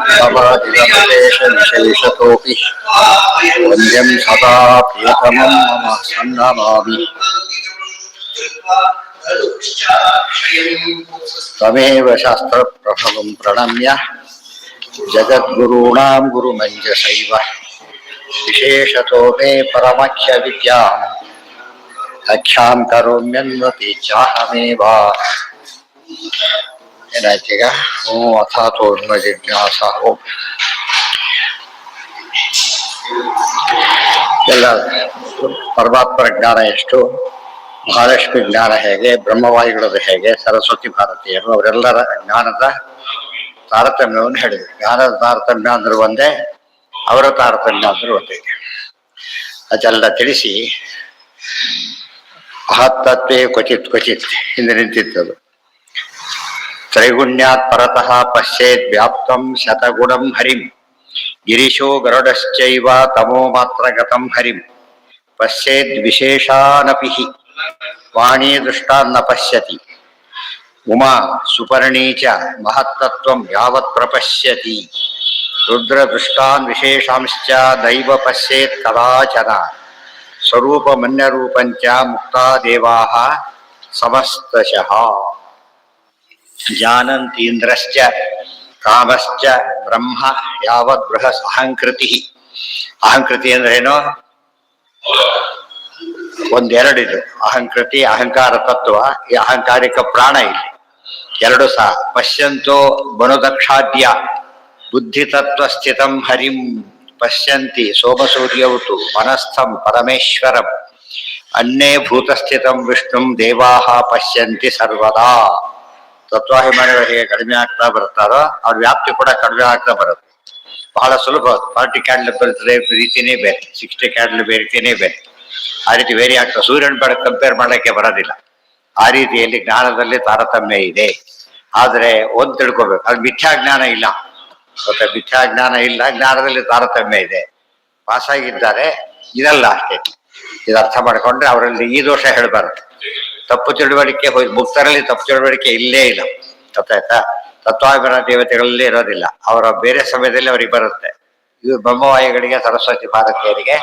भवादिगमशेषविशेषतोऽपि वन्द्यं सदा प्रियतमं मम सन्नमामि। त्वमेव शास्त्रप्रभवं प्रणम्य जगद्गुरूणां गुरुमञ्जसैव विशेषतो मे परमख्यविद्याम् अख्यां करोम्यन्वपि चाहमेव। ಏನಾಯ್ತೀಗ? ಅಥಾತೋ ಜಿಜ್ಞಾಸ. ಎಲ್ಲ ಪರಮಾತ್ಮರ ಜ್ಞಾನ ಎಷ್ಟು, ಮಹಾಲಕ್ಷ್ಮಿ ಜ್ಞಾನ ಹೇಗೆ, ಬ್ರಹ್ಮವಾಯುಗಳದ್ದು ಹೇಗೆ, ಸರಸ್ವತಿ ಭಾರತೀಯರು ಅವರೆಲ್ಲರ ಜ್ಞಾನದ ತಾರತಮ್ಯವನ್ನು ಹೇಳಿದರು. ಜ್ಞಾನದ ತಾರತಮ್ಯ ಅಂದ್ರೂ ಒಂದೇ, ಅವರ ತಾರತಮ್ಯ ಅಂದ್ರೂ ಒಂದೇ. ಅದೆಲ್ಲ ತಿಳಿಸಿ ಮಹತ್ತತ್ವೇ ಕ್ವಚಿತ್ ಕ್ವಚಿತ್ ಹಿಂದೆ ನಿಂತಿದ್ದದು. ತ್ರೈಗುಣ್ಯಾತ್ ಪರತಃ ಪಶ್ಯೇದ್ ವ್ಯಾಪ್ತಂ ಶತಗುಣಂ ಹರಿಂ ಗಿರೀಶೋ ಗರುಡಶ್ಚೈವ ತಮೋ ಮಾತ್ರ ಗತಂ ಹರಿಂ ಪಶ್ಯೇದ್ ವಿಶೇಷಾನಪಿ ವಾಣೀ ದೃಷ್ಟಾನ್ನ ಪಶ್ಯತಿ ಉಮಾ ಸುಪರ್ಣೀ ಚ ಮಹತ್ತತ್ವಂ ಯಾವತ್ ಪ್ರಪಶ್ಯತಿ ರುದ್ರ ದೃಷ್ಟಾನ್ ವಿಶೇಷಾಂಶ್ಚ ನೈವ ಪಶ್ಯೇತ್ ಕದಾಚನ ಸ್ವರೂಪಮನ್ಯರೂಪಂಚ ಮುಕ್ತಾ ದೇವಾಃ ಸಮಸ್ತಶಃ ಜಾನಂತೀಂದ್ರಶ್ಚ ಕಾಮಶ್ಚ ಬ್ರಹ್ಮ ಯಾವದ್ ಬೃಹಸ್ ಅಹಂಕೃತಿ. ಅಹಂಕೃತಿ ಅಂದ್ರೇನು? ಒಂದೆರಡಿದು, ಅಹಂಕೃತಿ ಅಹಂಕಾರ ತತ್ವ, ಈ ಅಹಂಕಾರಿಕ ಪ್ರಾಣ ಇಲ್ಲಿ ಎರಡು ಸಹ. ಪಶ್ಯಂತೋ ಬನುದಕ್ಷಾದ್ಯ ಬುದ್ಧಿ ತತ್ವ ಸ್ಥಿತಂ ಹರಿಂ ಪಶ್ಯಂತಿ ಸೋಮಸೂರ್ಯೌತು ಮನಸ್ಥಂ ಪರಮೇಶ್ವರಂ ಅನ್ನೇ ಭೂತಸ್ಥಿತಂ ವಿಷ್ಣುಂ ದೇವಾಃ ಪಶ್ಯಂತಿ ಸರ್ವದಾ. ತತ್ವಾಭಿಮಾನಿಗಳು ಹೇಗೆ ಕಡಿಮೆ ಆಗ್ತಾ ಬರ್ತಾರೋ ಅವ್ರ ವ್ಯಾಪ್ತಿ ಕೂಡ ಕಡಿಮೆ ಆಗ್ತಾ ಬರುತ್ತೆ. ಬಹಳ ಸುಲಭ. 40 ಕ್ಯಾಂಡಲ್ ಬರ್ತದೆ ರೀತಿನೇ ಬೇರೆ, 60 ಕ್ಯಾಂಡಲ್ ರೀತಿನೇ ಬೇರೆ. ಆ ರೀತಿ ವೇರಿ ಆಗ್ತದೆ. ಸೂರ್ಯನ ಬೆಳಕು ಕಂಪೇರ್ ಮಾಡಲಿಕ್ಕೆ ಬರೋದಿಲ್ಲ. ಆ ರೀತಿಯಲ್ಲಿ ಜ್ಞಾನದಲ್ಲಿ ತಾರತಮ್ಯ ಇದೆ. ಆದರೆ ಒಂದು ತಿಳ್ಕೊಬೇಕು, ಅದು ಮಿಥ್ಯಾಜ್ಞಾನ ಇಲ್ಲ. ಮತ್ತೆ ಮಿಥ್ಯಾಜ್ಞಾನ ಇಲ್ಲ, ಜ್ಞಾನದಲ್ಲಿ ತಾರತಮ್ಯ ಇದೆ. ಪಾಸಾಗಿದ್ದಾರೆ ಇದಲ್ಲ ಅಷ್ಟೇ. ಇದು ಅರ್ಥ ಮಾಡಿಕೊಂಡ್ರೆ ಅವರಲ್ಲಿ ಈ ದೋಷ ಹೇಳಬಾರದು. ತಪ್ಪು ತಿಳುವಳಿಕೆ ಮುಕ್ತರಲ್ಲಿ ತಪ್ಪು ತಿಳುವಳಿಕೆ ಇಲ್ಲೇ ಇಲ್ಲ. ಗೊತ್ತಾಯ್ತಾ? ತತ್ವಾಭಿಮಾನ ದೇವತೆಗಳಲ್ಲಿ ಇರೋದಿಲ್ಲ. ಅವರ ಬೇರೆ ಸಮಯದಲ್ಲಿ ಅವ್ರಿಗೆ ಬರುತ್ತೆ. ಇದು ಬ್ರಹ್ಮವಾಯುಗಳಿಗೆ ಸರಸ್ವತಿ ಭಾರತೀಯರಿಗೆ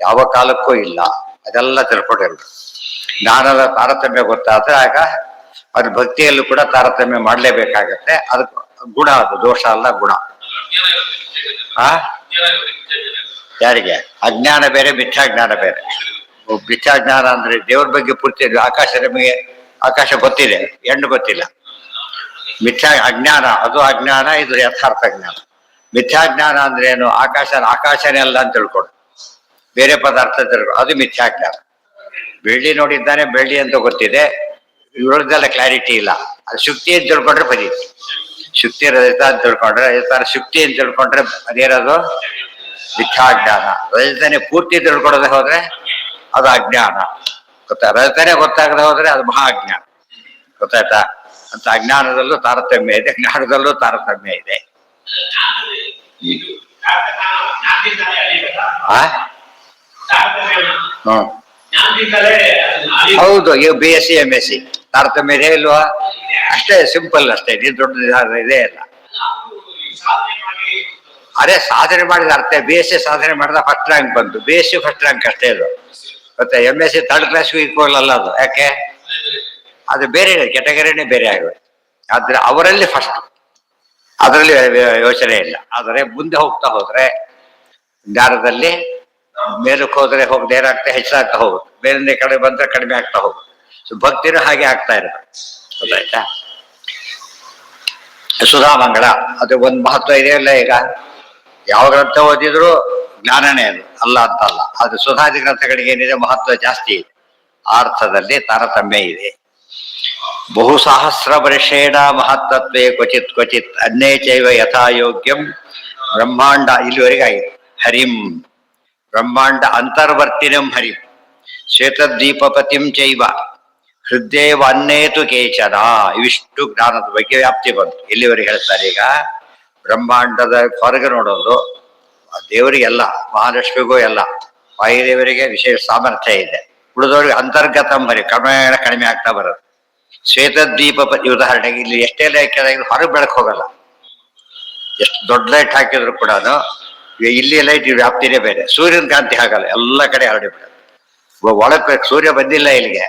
ಯಾವ ಕಾಲಕ್ಕೂ ಇಲ್ಲ. ಅದೆಲ್ಲ ತಿಳ್ಕೊಂಡಿರೋದು. ಜ್ಞಾನದ ತಾರತಮ್ಯ ಗೊತ್ತಾದ್ರೆ ಆಗ ಅದು ಭಕ್ತಿಯಲ್ಲೂ ಕೂಡ ತಾರತಮ್ಯ ಮಾಡಲೇಬೇಕಾಗತ್ತೆ. ಅದು ಗುಣ, ಅದು ದೋಷ ಅಲ್ಲ, ಗುಣ. ಯಾರಿಗೆ? ಅಜ್ಞಾನ ಬೇರೆ, ಮಿಥ್ಯಾಜ್ಞಾನ ಬೇರೆ. ಮಿಥ್ಯಾಜ್ಞಾನ ಅಂದ್ರೆ ದೇವ್ರ ಬಗ್ಗೆ ಪೂರ್ತಿ ಆಕಾಶ, ನಮಗೆ ಆಕಾಶ ಗೊತ್ತಿದೆ, ಹೆಣ್ಣು ಗೊತ್ತಿಲ್ಲ. ಅಜ್ಞಾನ ಅದು ಅಜ್ಞಾನ, ಇದು ಯಥಾರ್ಥ ಜ್ಞಾನ. ಮಿಥ್ಯಾಜ್ಞಾನ ಅಂದ್ರೆ ಏನು? ಆಕಾಶನೇ ಅಲ್ಲ ಅಂತ ತಿಳ್ಕೊಂಡು ಬೇರೆ ಪದಾರ್ಥ ತಿಳ್ಕೊಂಡು ಅದು ಮಿಥ್ಯಾಜ್ಞಾನ. ಬೆಳ್ಳಿ ನೋಡಿದ್ದಾನೆ, ಬೆಳ್ಳಿ ಅಂತ ಗೊತ್ತಿದೆ, ಇವ್ರದ್ದೆಲ್ಲ ಕ್ಲಾರಿಟಿ ಇಲ್ಲ. ಅದು ಶುಕ್ತಿ ಅಂತ ತಿಳ್ಕೊಂಡ್ರೆ ಬರೀತಿ. ಶುಕ್ತಿ ರಜತ ಅಂತ ತಿಳ್ಕೊಂಡ್ರೆ, ಶುಕ್ತಿ ಅಂತ ತಿಳ್ಕೊಂಡ್ರೆ ಅದೇನದು? ಮಿಥ್ಯಾಜ್ಞಾನ. ರಜತನೇ ಪೂರ್ತಿ ತಿಳ್ಕೊಡದೆ ಹೋದ್ರೆ ಅದು ಅಜ್ಞಾನ. ರಜತನೇ ಗೊತ್ತಾಗದೆ ಹೋದ್ರೆ ಅದು ಮಹಾ ಅಜ್ಞಾನ. ಗೊತ್ತಾಯ್ತಾ? ಅಂತ ಅಜ್ಞಾನದಲ್ಲೂ ತಾರತಮ್ಯ ಇದೆ, ಜ್ಞಾನದಲ್ಲೂ ತಾರತಮ್ಯ ಇದೆ. ಹೌದು. ಈಗ BSc MSc ತಾರತಮ್ಯ ಇದೆ ಇಲ್ವಾ? ಅಷ್ಟೇ, ಸಿಂಪಲ್ ಅಷ್ಟೇ. ನೀನು ದೊಡ್ಡ ಇದೇ ಇಲ್ಲ. ಅದೇ ಸಾಧನೆ ಮಾಡಿದ ಅರ್ಥ. BSc ಸಾಧನೆ ಮಾಡಿದ ಫಸ್ಟ್ ರ್ಯಾಂಕ್ ಬಂತು. BSc ಫಸ್ಟ್ ರ್ಯಾಂಕ್ ಅಷ್ಟೇ ಅದು. ಮತ್ತೆ MSc 3rd ಕ್ಲಾಸ್ಗೂ ಈಕ್ವಲ್ ಅಲ್ಲ ಅದು. ಯಾಕೆ? ಅದು ಬೇರೆ ಕೆಟಗರಿನೇ ಬೇರೆ ಆಗುತ್ತೆ. ಆದ್ರೆ ಅವರಲ್ಲಿ ಫಸ್ಟ್, ಅದರಲ್ಲಿ ಯೋಚನೆ ಇಲ್ಲ. ಆದರೆ ಮುಂದೆ ಹೋಗ್ತಾ ಹೋದ್ರೆ ಜ್ಞಾನದಲ್ಲಿ ಮೇಲಕ್ಕೆ ಹೋದ್ರೆ ಹೋಗದೆ ಏನಾಗ್ತಾ ಹೆಚ್ಚಾಗ್ತಾ ಹೋಗುತ್ತೆ. ಮೇಲಿಂದ ಕಡೆ ಬಂದ್ರೆ ಕಡಿಮೆ ಆಗ್ತಾ ಹೋಗುತ್ತೆ. ಸೊ ಭಕ್ತಿನೂ ಹಾಗೆ ಆಗ್ತಾ ಇರುತ್ತೆ. ಗೊತ್ತಾಯ್ತಾ? ಸುಧಾಮಂಗಳ ಅದು ಒಂದು ಮಹತ್ವ ಇದೆಯಲ್ಲ. ಈಗ ಯಾವ ಗ್ರಂಥ ಓದಿದ್ರು ಜ್ಞಾನನೇ ಅದು, ಅಲ್ಲ ಅಂತಲ್ಲ. ಅದು ಸುಧಾದಿ ಗ್ರಂಥಗಳಿಗೆ ಏನಿದೆ ಮಹತ್ವ ಜಾಸ್ತಿ ಇದೆ. ಆ ಅರ್ಥದಲ್ಲಿ ತಾರತಮ್ಯ ಇದೆ. ಬಹು ಸಹಸ್ರ ವರ್ಷೇಣ ಮಹತ್ತತ್ವೇ ಕ್ವಚಿತ್ ಕ್ವಚಿತ್ ಅನ್ನೇ ಚೈವ ಯಥಾಯೋಗ್ಯಂ ಬ್ರಹ್ಮಾಂಡ. ಇಲ್ಲಿವರೆಗೆ ಆಗಿದೆ. ಹರಿಂ ಬ್ರಹ್ಮಾಂಡ ಅಂತರ್ವರ್ತಿನಂ ಹರಿಂ ಶ್ವೇತದ್ವೀಪಪತಿಂ ಚೈವ ಹೃದಯವ ಅನ್ನೇತು ಕೇಚನ. ಇವಿಷ್ಟು ಜ್ಞಾನದ ಬಗ್ಗೆ ವ್ಯಾಪ್ತಿ ಬಂತು. ಇಲ್ಲಿವರೆಗೆ ಹೇಳ್ತಾರೆ. ಈಗ ಬ್ರಹ್ಮಾಂಡದ ಹೊರಗೆ ನೋಡೋದು ದೇವರಿಗೆಲ್ಲ, ಮಹಾಲಕ್ಷ್ಮಿಗೂ ಎಲ್ಲ, ವಾಯುದೇವರಿಗೆ ವಿಶೇಷ ಸಾಮರ್ಥ್ಯ ಇದೆ. ಉಳಿದವರಿಗೆ ಅಂತರ್ಗತ ಮರಿ ಕ್ರಮೇಣ ಕಡಿಮೆ ಆಗ್ತಾ ಬರುತ್ತೆ. ಶ್ವೇತದ್ವೀಪ ಉದಾಹರಣೆಗೆ ಇಲ್ಲಿ ಎಷ್ಟೇ ಲೆಕ್ಕ ಹೊರಗೆ ಬೆಳಕು ಹೋಗಲ್ಲ. ಎಷ್ಟು ದೊಡ್ಡ ಲೈಟ್ ಹಾಕಿದ್ರು ಕೂಡ ಇಲ್ಲಿ ಲೈಟ್ ವ್ಯಾಪ್ತಿನೇ ಬೇರೆ. ಸೂರ್ಯನ ಕಾಂತಿ ಹಾಗಲ್ಲ, ಎಲ್ಲ ಕಡೆ ಹರಡಿ ಬಿಡುತ್ತೆ. ಒಳಕ್ಕೆ ಸೂರ್ಯ ಬಂದಿಲ್ಲ ಇಲ್ಲಿಗೆ,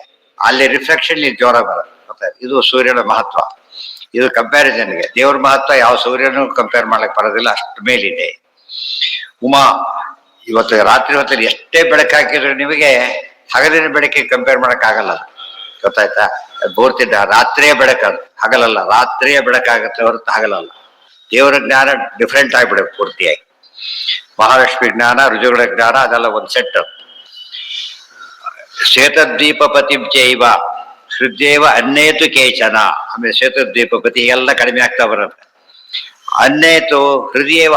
ಅಲ್ಲಿ ರಿಫ್ಲೆಕ್ಷನ್ ಇಲ್ಲಿ ಜೋರ ಬರುತ್ತೆ. ಮತ್ತೆ ಇದು ಸೂರ್ಯನ ಮಹತ್ವ. ಇದು ಕಂಪ್ಯಾರಿಸನ್ಗೆ ದೇವ್ರ ಮಹತ್ವ ಯಾವ ಸೂರ್ಯನೂ ಕಂಪೇರ್ ಮಾಡಕ್ ಬರೋದಿಲ್ಲ, ಅಷ್ಟು ಮೇಲಿದೆ. ಉಮಾ ಇವತ್ತು ರಾತ್ರಿ ಹೊತ್ತಲ್ಲಿ ಎಷ್ಟೇ ಬೆಳಕು ಹಾಕಿದ್ರು ನಿಮಗೆ ಹಗಲಿನ ಬೆಳಕಿಗೆ ಕಂಪೇರ್ ಮಾಡಕ್ ಆಗಲ್ಲ. ಗೊತ್ತಾಯ್ತಾ? ಪೂರ್ತಿದ್ದ ರಾತ್ರಿಯ ಬೆಳಕದು, ಹಗಲಲ್ಲ. ರಾತ್ರಿಯ ಬೆಳಕಾಗತ್ತೆ ಹೊರತು ಹಗಲಲ್ಲ. ದೇವರ ಜ್ಞಾನ ಡಿಫ್ರೆಂಟ್ ಆಗಿಬಿಡುತ್ತೆ ಪೂರ್ತಿಯಾಗಿ. ಮಹಾಲಕ್ಷ್ಮಿ ಜ್ಞಾನ, ರುಜುಗಳ ಜ್ಞಾನ, ಅದೆಲ್ಲ ಒಂದು ಸೆಟ್. ಶ್ವೇತದ್ವೀಪಪತಿ ಚೈವ ಹೃದಯವ ಅನ್ನೇತು ಕೇಚನ. ಆಮೇಲೆ ಶ್ವೇತದ್ವೀಪಪತಿ ಎಲ್ಲ ಕಡಿಮೆ ಆಗ್ತಾ ಬರುತ್ತೆ. ಅನ್ನೇತು ಹೃದಯವ,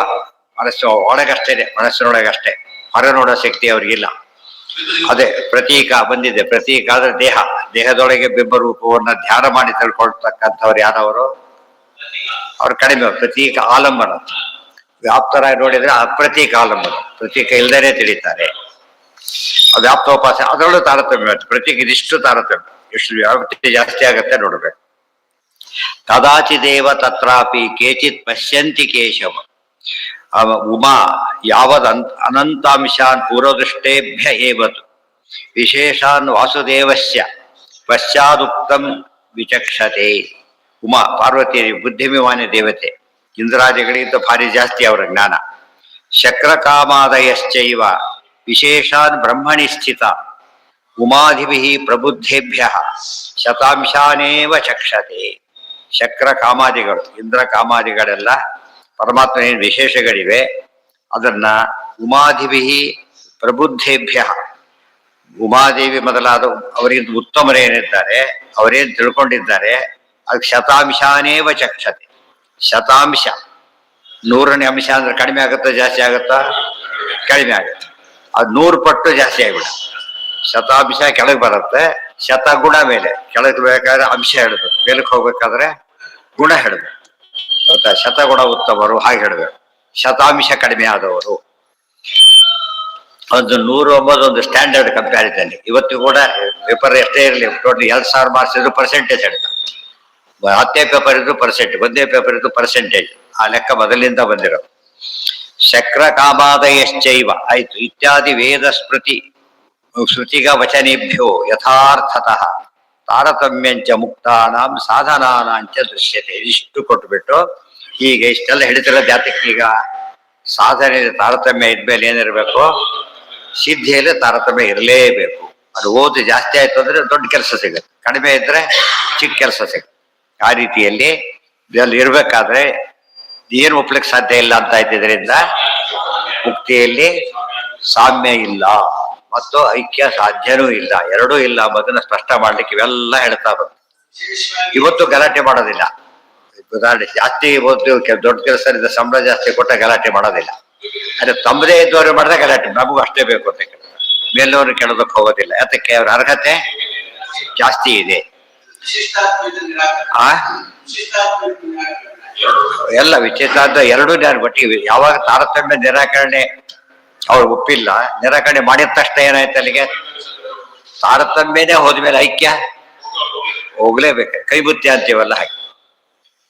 ಮನಸ್ಸು ಒಳಗಷ್ಟೇನೆ, ಮನಸ್ಸಿನೊಳಗಷ್ಟೇ, ಹೊರ ನೋಡೋ ಶಕ್ತಿ ಅವ್ರಿಗಿಲ್ಲ. ಅದೇ ಪ್ರತೀಕ ಬಂದಿದೆ. ಪ್ರತೀಕ ಆದ್ರೆ ದೇಹ, ದೇಹದೊಳಗೆ ಬಿಂಬರೂಪವನ್ನ ಧ್ಯಾನ ಮಾಡಿ ತಿಳ್ಕೊಳ್ತಕ್ಕಂಥವ್ರು ಯಾರವರು? ಅವ್ರು ಕಡಿಮೆ. ಪ್ರತೀಕ ಆಲಂಬನ. ವ್ಯಾಪ್ತರಾಗಿ ನೋಡಿದ್ರೆ ಅಪ್ರತೀಕ ಆಲಂಬನ, ಪ್ರತೀಕ ಇಲ್ದೇನೆ ತಿಳಿತಾರೆ. ವ್ಯಾಪ್ತೋಪಾಸ ಅದರಲ್ಲೂ ತಾರತಮ್ಯ. ಪ್ರತೀಕ ಇದಿಷ್ಟು ತಾರತಮ್ಯ, ಎಷ್ಟು ವ್ಯಾಪ್ತಿ ಜಾಸ್ತಿ ಆಗತ್ತೆ ನೋಡ್ಬೇಕು. ಕದಾಚಿದೇವ ತತ್ರಾಪಿ ಕೇಚಿತ್ ಪಶ್ಯಂತಿ ಕೇಶವ. ಉಮಾ ಯಾವದ್ ಅನಂತಾಂಶಾನ್ ಪೂರ್ವದೃಷ್ಟೇಭ್ಯ ಏವತು ವಿಶೇಷಾನ್ ವಾಸುದೇವಸ್ಯ ಪಶ್ಚಾದುಕ್ತಂ ವಿಚಕ್ಷತೆ. ಉಮಾ ಪಾರ್ವತಿ ಬುದ್ಧಿಮಿಮಾನ್ಯ ದೇವತೆ, ಇಂದ್ರಾದಿಗಳಿಗಿಂತ ಭಾರಿ ಜಾಸ್ತಿ ಅವರ ಜ್ಞಾನ. ಶಕ್ರಕಾಮಾದಯಶ್ಚೈವ ವಿಶೇಷಾನ್ ಬ್ರಹ್ಮಣಿ ಸ್ಥಿತ ಉಮಾಧಿಭಿ ಪ್ರಬುದ್ಧೇಭ್ಯ ಶತಾಂಶಾನೇವ ಚಕ್ಷತೆ. ಶಕ್ರ ಕಾಮಾದಿಗಳು, ಇಂದ್ರ ಕಾಮಾದಿಗಳೆಲ್ಲ ಪರಮಾತ್ಮ ಏನು ವಿಶೇಷಗಳಿವೆ, ಅದನ್ನ ಉಮಾಧಿಭಿ ಪ್ರಬುದ್ಧೇಭ್ಯ, ಉಮಾದೇವಿ ಮೊದಲಾದ ಅವರಿಗಿಂತ ಉತ್ತಮರೇನಿದ್ದಾರೆ, ಅವರೇನು ತಿಳ್ಕೊಂಡಿದ್ದಾರೆ, ಅದಕ್ಕೆ ಶತಾಂಶಾನೇವ ಚಕ್ಷತೆ. ಶತಾಂಶ 100ನೇ ಅಂಶ ಅಂದ್ರೆ ಕಡಿಮೆ ಆಗುತ್ತಾ ಜಾಸ್ತಿ ಆಗುತ್ತಾ? ಕಡಿಮೆ ಆಗುತ್ತೆ. ಅದು 100 ಪಟ್ಟು ಜಾಸ್ತಿ ಆಗ್ಬಿಡುತ್ತೆ. ಶತಾಂಶ ಕೆಳಗೆ ಬರುತ್ತೆ, ಶತಗುಣ ಮೇಲೆ. ಕೆಳಗೆ ಬೇಕಾದ್ರೆ ಅಂಶ ಹೇಳ್ಬೇಕು, ಮೇಲಕ್ಕೆ ಹೋಗ್ಬೇಕಾದ್ರೆ ಗುಣ ಹೇಳ್ಬೇಕು. ಶತಗುಣ ಉತ್ತಮರು ಹಾಗೆ ಹೇಳ್ಬೇಕು. ಶತಾಂಶ ಕಡಿಮೆ ಆದವರು. ಒಂದು 100 ಎಂಬುದು ಒಂದು ಸ್ಟ್ಯಾಂಡರ್ಡ್ ಕಂಪ್ಯಾರಿಸನ್. ಇವತ್ತು ಕೂಡ ಪೇಪರ್ ಎಷ್ಟೇ ಇರಲಿ, ಟೋಟಲ್ 2000 ಮಾರ್ಕ್ಸ್ ಇದ್ರು ಪರ್ಸೆಂಟೇಜ್ ಹೇಳ್ತಾರೆ. 10ನೇ ಪೇಪರ್ ಇದ್ರು ಪರ್ಸೆಂಟ್, 1ನೇ ಪೇಪರ್ ಇದ್ರು ಪರ್ಸೆಂಟೇಜ್. ಆ ಲೆಕ್ಕ ಮೊದಲಿಂದ ಬಂದಿರೋ. ಶಕ್ರ ಕಾಮಾದಯಶ್ಚೈವ ಆಯ್ತು. ಇತ್ಯಾದಿ ವೇದ ಶ್ರುತಿಗ ವಚನೇಭ್ಯೋ ಯಥಾರ್ಥತಃ ತಾರತಮ್ಯಂಚ ಮುಕ್ತಾನಾಂ ಸಾಧನಾನಾಂಚ ದೃಶ್ಯತೆ. ಇದಿಷ್ಟು ಕೊಟ್ಬಿಟ್ಟು ಹೀಗೆ ಇಷ್ಟೆಲ್ಲ ಹಿಡಿತಿರೋ ಜಾತಕ್ಕೀಗ ಸಾಧನೆ ತಾರತಮ್ಯ ಇದ್ಮೇಲೆ ಏನಿರಬೇಕು? ಸಿದ್ಧಿಯಲ್ಲಿ ತಾರತಮ್ಯ ಇರಲೇಬೇಕು. ಅದು ಓದು ಜಾಸ್ತಿ ಆಯ್ತು ಅಂದ್ರೆ ದೊಡ್ಡ ಕೆಲಸ ಸಿಗುತ್ತೆ, ಕಡಿಮೆ ಇದ್ರೆ ಚಿಕ್ಕ ಕೆಲಸ ಸಿಗುತ್ತೆ. ಆ ರೀತಿಯಲ್ಲಿ ಇದರಲ್ಲಿ ಇರ್ಬೇಕಾದ್ರೆ ಏನು ಒಪ್ಲಿಕ್ಕೆ ಸಾಧ್ಯ ಇಲ್ಲ ಅಂತ ಇದ್ದಿದ್ರಿಂದ ಮುಕ್ತಿಯಲ್ಲಿ ಸಾಮ್ಯ ಇಲ್ಲ ಮತ್ತು ಐಕ್ಯ ಸಾಧ್ಯನೂ ಇಲ್ಲ, ಎರಡೂ ಇಲ್ಲ ಅನ್ನೋದನ್ನ ಸ್ಪಷ್ಟ ಮಾಡ್ಲಿಕ್ಕೆ ಇವೆಲ್ಲ ಹೇಳ್ತಾ ಬಂದು. ಇವತ್ತು ಗಲಾಟೆ ಮಾಡೋದಿಲ್ಲ. ಉದಾಹರಣೆ ಜಾಸ್ತಿ ಓದು ದೊಡ್ಡ ಕೆಲಸ ಸಂಬಳ ಜಾಸ್ತಿ ಕೊಟ್ಟ ಗಲಾಟೆ ಮಾಡೋದಿಲ್ಲ. ಅದೇ ತಮ್ಮದೇ ಇದ್ದವರು ಮಾಡಿದ್ರೆ ಗಲಾಟೆ, ನಮಗೂ ಅಷ್ಟೇ ಬೇಕು ಅಂತ ಕೇಳಿದ್ರೆ ಮೇಲವರು ಕೇಳೋದಕ್ಕೆ ಹೋಗೋದಿಲ್ಲ. ಯಾತಕ್ಕೆ? ಅವ್ರ ಅರ್ಹತೆ ಜಾಸ್ತಿ ಇದೆ. ಎಲ್ಲ ವಿಚಿತ್ರ ಅಂತ ಎರಡೂ ಬಟ್ಟಿಗೆ ಯಾವಾಗ ತಾರತಮ್ಯ ನಿರಾಕರಣೆ ಅವ್ರು ಒಪ್ಪಿಲ್ಲ, ನಿರಾಕರಣೆ ಮಾಡಿದ ತಕ್ಷಣ ಏನಾಯ್ತು ಅಲ್ಲಿಗೆ? ತಾರತಮ್ಯನೇ ಹೋದ್ಮೇಲೆ ಐಕ್ಯ ಹೋಗ್ಲೇಬೇಕು. ಕೈ ಬುತ್ತಿ ಅಂತೀವಲ್ಲ ಹಾಗೆ.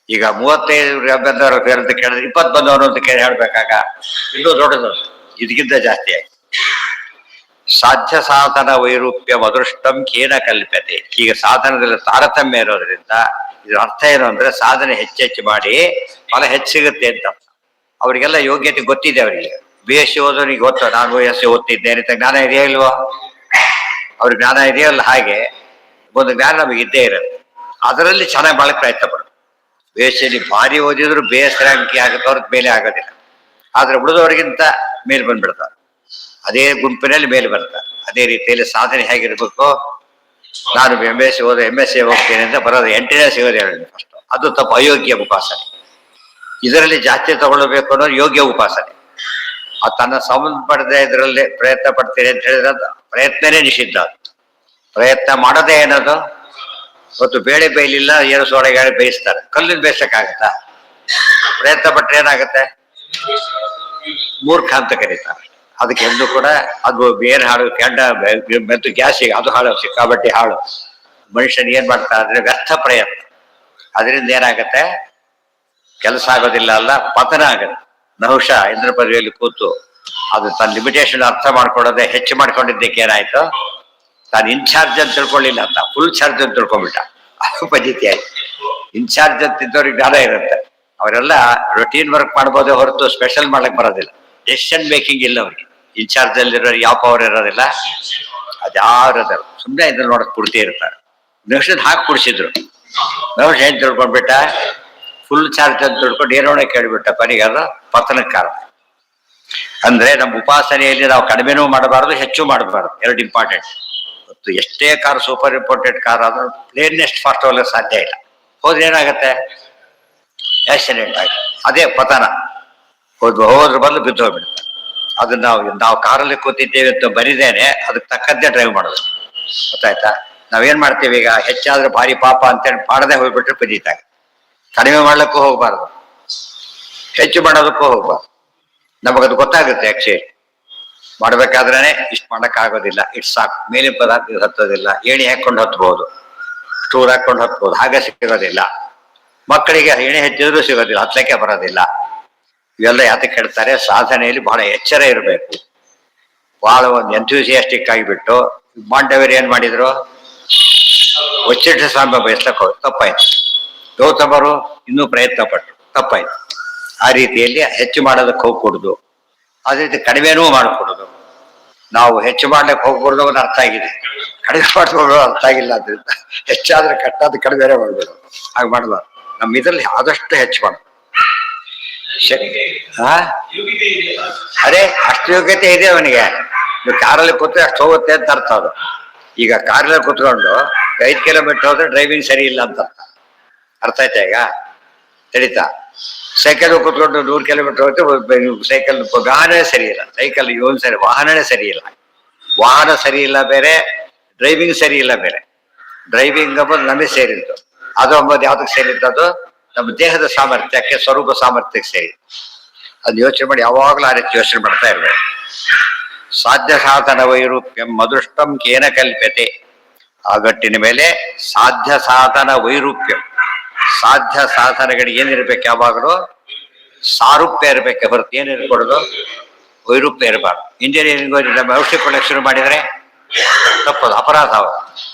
ಈಗ 35 ಬಂದವರು ಅಂತ ಕೇಳಿದ್ರೆ 20 ಬಂದವರು ಅಂತ ಕೇಳಿ ಹೇಳ್ಬೇಕಾಗ ಇನ್ನೂ ದೊಡ್ಡದು, ಇದಕ್ಕಿಂತ ಜಾಸ್ತಿ ಆಯ್ತು. ಸಾಧ್ಯ ಸಾಧನ ವೈರೂಪ್ಯ ಅದೃಷ್ಟಂ ಕೇನ ಕಲ್ಪತೆ. ಈಗ ಸಾಧನದಲ್ಲಿ ತಾರತಮ್ಯ ಇರೋದ್ರಿಂದ ಇದ್ರ ಅರ್ಥ ಏನು ಅಂದ್ರೆ ಸಾಧನೆ ಹೆಚ್ಚೆಚ್ಚು ಮಾಡಿ ಫಲ ಹೆಚ್ಚು ಸಿಗುತ್ತೆ ಅಂತ. ಅವರಿಗೆಲ್ಲ ಯೋಗ್ಯತೆ ಗೊತ್ತಿದೆ. ಅವರಿಗೆ BSc ಓದೋನಿಗೆ ಗೊತ್ತು, ನಾನು BSc ಓದ್ತಿದ್ದೇನೆ ಅಂತ ಜ್ಞಾನ ಇದೆಯಾ ಇಲ್ವೋ? ಅವ್ರಿಗೆ ಜ್ಞಾನ ಇದೆಯಲ್ಲ, ಹಾಗೆ ಒಂದು ಜ್ಞಾನ ನಮಗೆ ಇದ್ದೇ ಇರುತ್ತೆ. ಅದರಲ್ಲಿ ಚೆನ್ನಾಗಿ ಮಾಡಕ್ಕೆ ಪ್ರಯತ್ನ ಪಡೋದು. BSc ಭಾರಿ ಓದಿದ್ರು ಬೇಸ್ ರ್ಯಾಂಕ್ ಆಗುತ್ತೆ, ಅವ್ರಿಗೆ ಮೇಲೆ ಆಗೋದಿಲ್ಲ. ಆದ್ರೆ ಉಳಿದವರಿಗಿಂತ ಮೇಲೆ ಬಂದ್ಬಿಡ್ತಾರೆ, ಅದೇ ಗುಂಪಿನಲ್ಲಿ ಮೇಲೆ ಬರ್ತಾರೆ. ಅದೇ ರೀತಿಯಲ್ಲಿ ಸಾಧನೆ ಹೇಗಿರ್ಬೇಕು? ನಾನು MSc ಹೋಗ್ತೇನೆ ಅಂತ ಬರೋದು 8ನೇ ಸಿಗೋದು ಫಸ್ಟ್. ಅದು ತಪ್ಪು, ಅಯೋಗ್ಯ ಉಪಾಸನೆ. ಇದರಲ್ಲಿ ಜಾಸ್ತಿ ತಗೊಳ್ಬೇಕು ಅನ್ನೋದು ಯೋಗ್ಯ ಉಪಾಸನೆ. ಅದು ತನ್ನ ಸಂಬಂಧಪಡದೆ ಇದರಲ್ಲಿ ಪ್ರಯತ್ನ ಪಡ್ತೀನಿ ಅಂತ ಹೇಳಿದ್ರೆ ಪ್ರಯತ್ನನೇ ನಿಷಿದ್ಧ. ಪ್ರಯತ್ನ ಮಾಡೋದೇ ಏನದು? ಇವತ್ತು ಬೇಳೆ ಬೇಯಲಿಲ್ಲ, ಏನು ಸೋಳೆಗಾಳಿ ಬೇಯಿಸ್ತಾರೆ, ಕಲ್ಲಿನ ಬೇಯಿಸಕ್ಕಾಗತ್ತಾ? ಪ್ರಯತ್ನ ಪಟ್ರೆ ಏನಾಗುತ್ತೆ? ಮೂರ್ಖ ಅಂತ ಕರೀತಾರೆ. ಅದಕ್ಕೆ ಎಂದು ಕೂಡ ಅದು ಏನ್ ಹಾಳು ಕೆಂಡ ಮತ್ತು ಗ್ಯಾಸಿಗೆ ಅದು ಹಾಳು, ಸಿಕ್ಕಾಬಟ್ಟಿ ಹಾಳು. ಮನುಷ್ಯನ್ ಏನ್ ಮಾಡ್ತಾ ಅಂದ್ರೆ ವ್ಯರ್ಥ ಪ್ರಯತ್ನ. ಅದರಿಂದ ಏನಾಗತ್ತೆ? ಕೆಲಸ ಆಗೋದಿಲ್ಲ ಅಲ್ಲ, ಪತನ ಆಗುತ್ತೆ. ನಹುಷ ಇಂದ್ರ ಪದವಿಯಲ್ಲಿ ಕೂತು ಅದು ತನ್ನ ಲಿಮಿಟೇಷನ್ ಅರ್ಥ ಮಾಡ್ಕೊಳ್ಳೋದೆ ಹೆಚ್ಚು ಮಾಡ್ಕೊಂಡಿದ್ದಕ್ಕೆ ಏನಾಯ್ತು, ತಾನು ಇನ್ಚಾರ್ಜ್ ಅಂತ ತಿಳ್ಕೊಳ್ಳಿಲ್ಲ ಅಂತ ಫುಲ್ ಚಾರ್ಜ್ ಅಂತ ತಿಳ್ಕೊಂಡ್ಬಿಟ್ಟ. ಅದು ಪದ್ಧತಿ ಆಯ್ತು. ಇನ್ಚಾರ್ಜ್ ಅಂತ ಇದ್ದವ್ರಿಗೆ ಜ್ಞಾನ ಇರುತ್ತೆ, ಅವರೆಲ್ಲ ರೊಟೀನ್ ವರ್ಕ್ ಮಾಡ್ಬೋದೇ ಹೊರತು ಸ್ಪೆಷಲ್ ಮಾಡಕ್ ಬರೋದಿಲ್ಲ. ಡೆಸಿಷನ್ ಮೇಕಿಂಗ್ ಇಲ್ಲ ಅವ್ರಿಗೆ. ಇನ್ಚಾರ್ಜ್ ಅಲ್ಲಿರೋರು ಯಾವ ಪವರ್ ಇರೋದಿಲ್ಲ, ಅದ್ಯಾವ್ರದಲ್ಲ, ಸುಮ್ಮನೆ ಇದ್ರ ನೋಡಕ್ ಪೂರ್ತಿ ಇರ್ತಾರೆ. ನಹುಷನ್ ಹಾಕಿ ಕುಡಿಸಿದ್ರು. ನಹುಷ ಏನ್ ತಿಳ್ಕೊಂಡ್ಬಿಟ್ಟ, ಫುಲ್ ಚಾರ್ಜ್ ಅಂತ ತಿಳ್ಕೊಂಡು ಏನೋಣ ಕೇಳಿಬಿಟ್ಟ. ಕೊನೆಗೆ ಅದು ಪತನಕ್ಕೆ ಕಾರಣ. ಅಂದ್ರೆ ನಮ್ಮ ಉಪಾಸನೆಯಲ್ಲಿ ನಾವು ಕಡಿಮೆನೂ ಮಾಡಬಾರದು, ಹೆಚ್ಚು ಮಾಡಬಾರದು, ಎರಡು ಇಂಪಾರ್ಟೆಂಟ್. ಮತ್ತು ಎಷ್ಟೇ ಕಾರ್ ಸೂಪರ್ ಇಂಪಾರ್ಟೆಂಟ್ ಕಾರ್ ಆದ್ರೂ ಪ್ಲೇನ್ನೆಸ್ಟ್ ಫಾಸ್ಟ್ ಹೋಗ್ಲಿಕ್ಕೆ ಸಾಧ್ಯ ಇಲ್ಲ. ಹೋದ್ರೆ ಏನಾಗತ್ತೆ, ಆಕ್ಸಿಡೆಂಟ್ ಆಗಿ ಅದೇ ಪತನ. ಹೋದ್ರ ಬದಲು ಬಿದ್ದು ಹೋಗ್ಬಿಡುತ್ತೆ. ಅದನ್ನ ನಾವು ಕಾರಲ್ಲಿ ಕೂತಿದ್ದೇವೆ ಅಂತ ಬರಿದೇನೆ ಅದಕ್ಕೆ ತಕ್ಕಂತೆ ಡ್ರೈವ್ ಮಾಡೋದು. ಗೊತ್ತಾಯ್ತಾ? ನಾವೇನ್ ಮಾಡ್ತೀವಿ ಈಗ, ಹೆಚ್ಚಾದ್ರೆ ಭಾರಿ ಪಾಪ ಅಂತೇಳಿ ಮಾಡದೆ ಹೋಗ್ಬಿಟ್ರೆ ಪದೀತಾಗ. ಕಡಿಮೆ ಮಾಡ್ಲಿಕ್ಕೂ ಹೋಗ್ಬಾರ್ದು, ಹೆಚ್ಚು ಮಾಡೋದಕ್ಕೂ ಹೋಗ್ಬಾರ್ದು. ನಮಗದು ಗೊತ್ತಾಗುತ್ತೆ. ಆಕ್ಚುಲಿ ಮಾಡ್ಬೇಕಾದ್ರೇನೆ ಇಷ್ಟು ಮಾಡಕ್ ಆಗೋದಿಲ್ಲ, ಇಷ್ಟು ಸಾಕು, ಮೇಲಿನ ಪದಾರ್ಥ ಹತ್ತೋದಿಲ್ಲ, ಏಣಿ ಹಾಕೊಂಡು ಹತ್ಬಹುದು, ಸ್ಟೂಲ್ ಹಾಕೊಂಡು ಹತ್ಬಹುದು, ಹಾಗೆ ಸಿಗೋದಿಲ್ಲ. ಮಕ್ಕಳಿಗೆ ಏಣಿ ಹೆಚ್ಚಿದ್ರು ಸಿಗೋದಿಲ್ಲ, ಹತ್ತಲಿಕ್ಕೆ ಬರೋದಿಲ್ಲ. ಇವೆಲ್ಲ ಯಾತಕ್ಕೆ ಹೇಳ್ತಾರೆ, ಸಾಧನೆಯಲ್ಲಿ ಬಹಳ ಎಚ್ಚರ ಇರಬೇಕು. ಬಹಳ ಒಂದು ಎಂಥ್ಯೂಸಿಯಾಸ್ಟಿಕ್ ಆಗಿಬಿಟ್ಟು ಮಾಂಡವ್ಯರು ಏನ್ ಮಾಡಿದ್ರು, ಒಚ್ಚಿಟ್ಟ ಸಾಂಬ ಬಯಸ್ಲಕ್ಕೆ ಹೋಗಿ ತಪ್ಪಾಯ್ತು. ಗೌತಮರು ಇನ್ನೂ ಪ್ರಯತ್ನ ಪಟ್ಟರು, ತಪ್ಪಾಯ್ತು. ಆ ರೀತಿಯಲ್ಲಿ ಹೆಚ್ಚು ಮಾಡೋದಕ್ಕೆ ಹೋಗ್ಕೊಡುದು, ಅದೇ ರೀತಿ ಕಡಿಮೆನೂ ಮಾಡಿಕೊಡುದು. ನಾವು ಹೆಚ್ಚು ಮಾಡ್ಲಿಕ್ಕೆ ಹೋಗ್ಬಿಡ್ದು ಅನ್ನೋ ಅರ್ಥ ಆಗಿದೆ, ಕಡಿಮೆ ಮಾಡ್ಕೊಂಡು ಅರ್ಥ ಆಗಿಲ್ಲ. ಅದರಿಂದ ಹೆಚ್ಚಾದ್ರೆ ಕಟ್ಟಾದ ಕಡಿಮೆ ಮಾಡ್ಬೋದು, ಹಾಗೆ ಮಾಡಬಾರ್ದು. ನಮ್ಮ ಇದರಲ್ಲಿ ಆದಷ್ಟು ಹೆಚ್ಚು ಮಾಡೋದು. ಅದೇ ಅಷ್ಟು ಯೋಗ್ಯತೆ ಇದೆ ಅವನಿಗೆ. ನೀವು ಕಾರಲ್ಲಿ ಕೂತ್ರೆ ಅಷ್ಟು ಹೋಗುತ್ತೆ ಅಂತ ಅರ್ಥ. ಅದು ಈಗ ಕಾರಲ್ಲಿ ಕೂತ್ಕೊಂಡು 5 ಕಿಲೋಮೀಟರ್ ಹೋದ್ರೆ ಡ್ರೈವಿಂಗ್ ಸರಿ ಇಲ್ಲ ಅಂತ ಅರ್ಥ ಆಯ್ತಾ? ಈಗ ತಡೀತಾ ಸೈಕಲ್ ಕೂತ್ಕೊಂಡು 100 ಕಿಲೋಮೀಟರ್ ಹೋಗುತ್ತೆ, ಸೈಕಲ್ ವಾಹನವೇ ಸರಿ ಇಲ್ಲ, ಸೈಕಲ್ ಇವನ್ ಸರಿ, ವಾಹನನೇ ಸರಿ ಇಲ್ಲ. ವಾಹನ ಸರಿ ಇಲ್ಲ ಬೇರೆ, ಡ್ರೈವಿಂಗ್ ಸರಿ ಇಲ್ಲ ಬೇರೆ. ಡ್ರೈವಿಂಗ್ ಅಂಬೋದು ನಮಗೆ ಸೇರಿದ್ದು, ಅದು ಅಂಬೋದು ಯಾವ್ದಕ್ಕೆ ಸೇರಿದ್ದು, ಅದು ನಮ್ಮ ದೇಹದ ಸಾಮರ್ಥ್ಯಕ್ಕೆ, ಸ್ವರೂಪ ಸಾಮರ್ಥ್ಯಕ್ಕೆ ಸೇರಿ. ಅದು ಯೋಚನೆ ಮಾಡಿ, ಯಾವಾಗಲೂ ಆ ರೀತಿ ಯೋಚನೆ ಮಾಡ್ತಾ ಇರ್ಬೇಕು. ಸಾಧ್ಯ ಸಾಧನ ವೈರೂಪ್ಯಂ ಅದೃಷ್ಟಂ ಕೇನ ಕಲ್ಪ್ಯತೆ. ಆ ಗಟ್ಟಿನ ಮೇಲೆ ಸಾಧ್ಯ ಸಾಧನ ವೈರೂಪ್ಯಂ, ಸಾಧ್ಯ ಸಾಧನೆಗಳಿಗೆ ಏನಿರ್ಬೇಕು, ಯಾವಾಗಲೂ ಸಾರೂಪ್ಯ ಇರ್ಬೇಕು ಹೊರತು ಏನಿರ್ಕೊಡೋದು ವೈರೂಪ್ಯ ಇರಬಾರ್ದು. ಇಂಜಿನಿಯರಿಂಗ್ ನಮ್ಮ ಔಷಧಿ ಕೊಡಕ್ಕೆ ಶುರು ಮಾಡಿದರೆ ತಪ್ಪದು, ಅಪರಾಧ ಅವರು.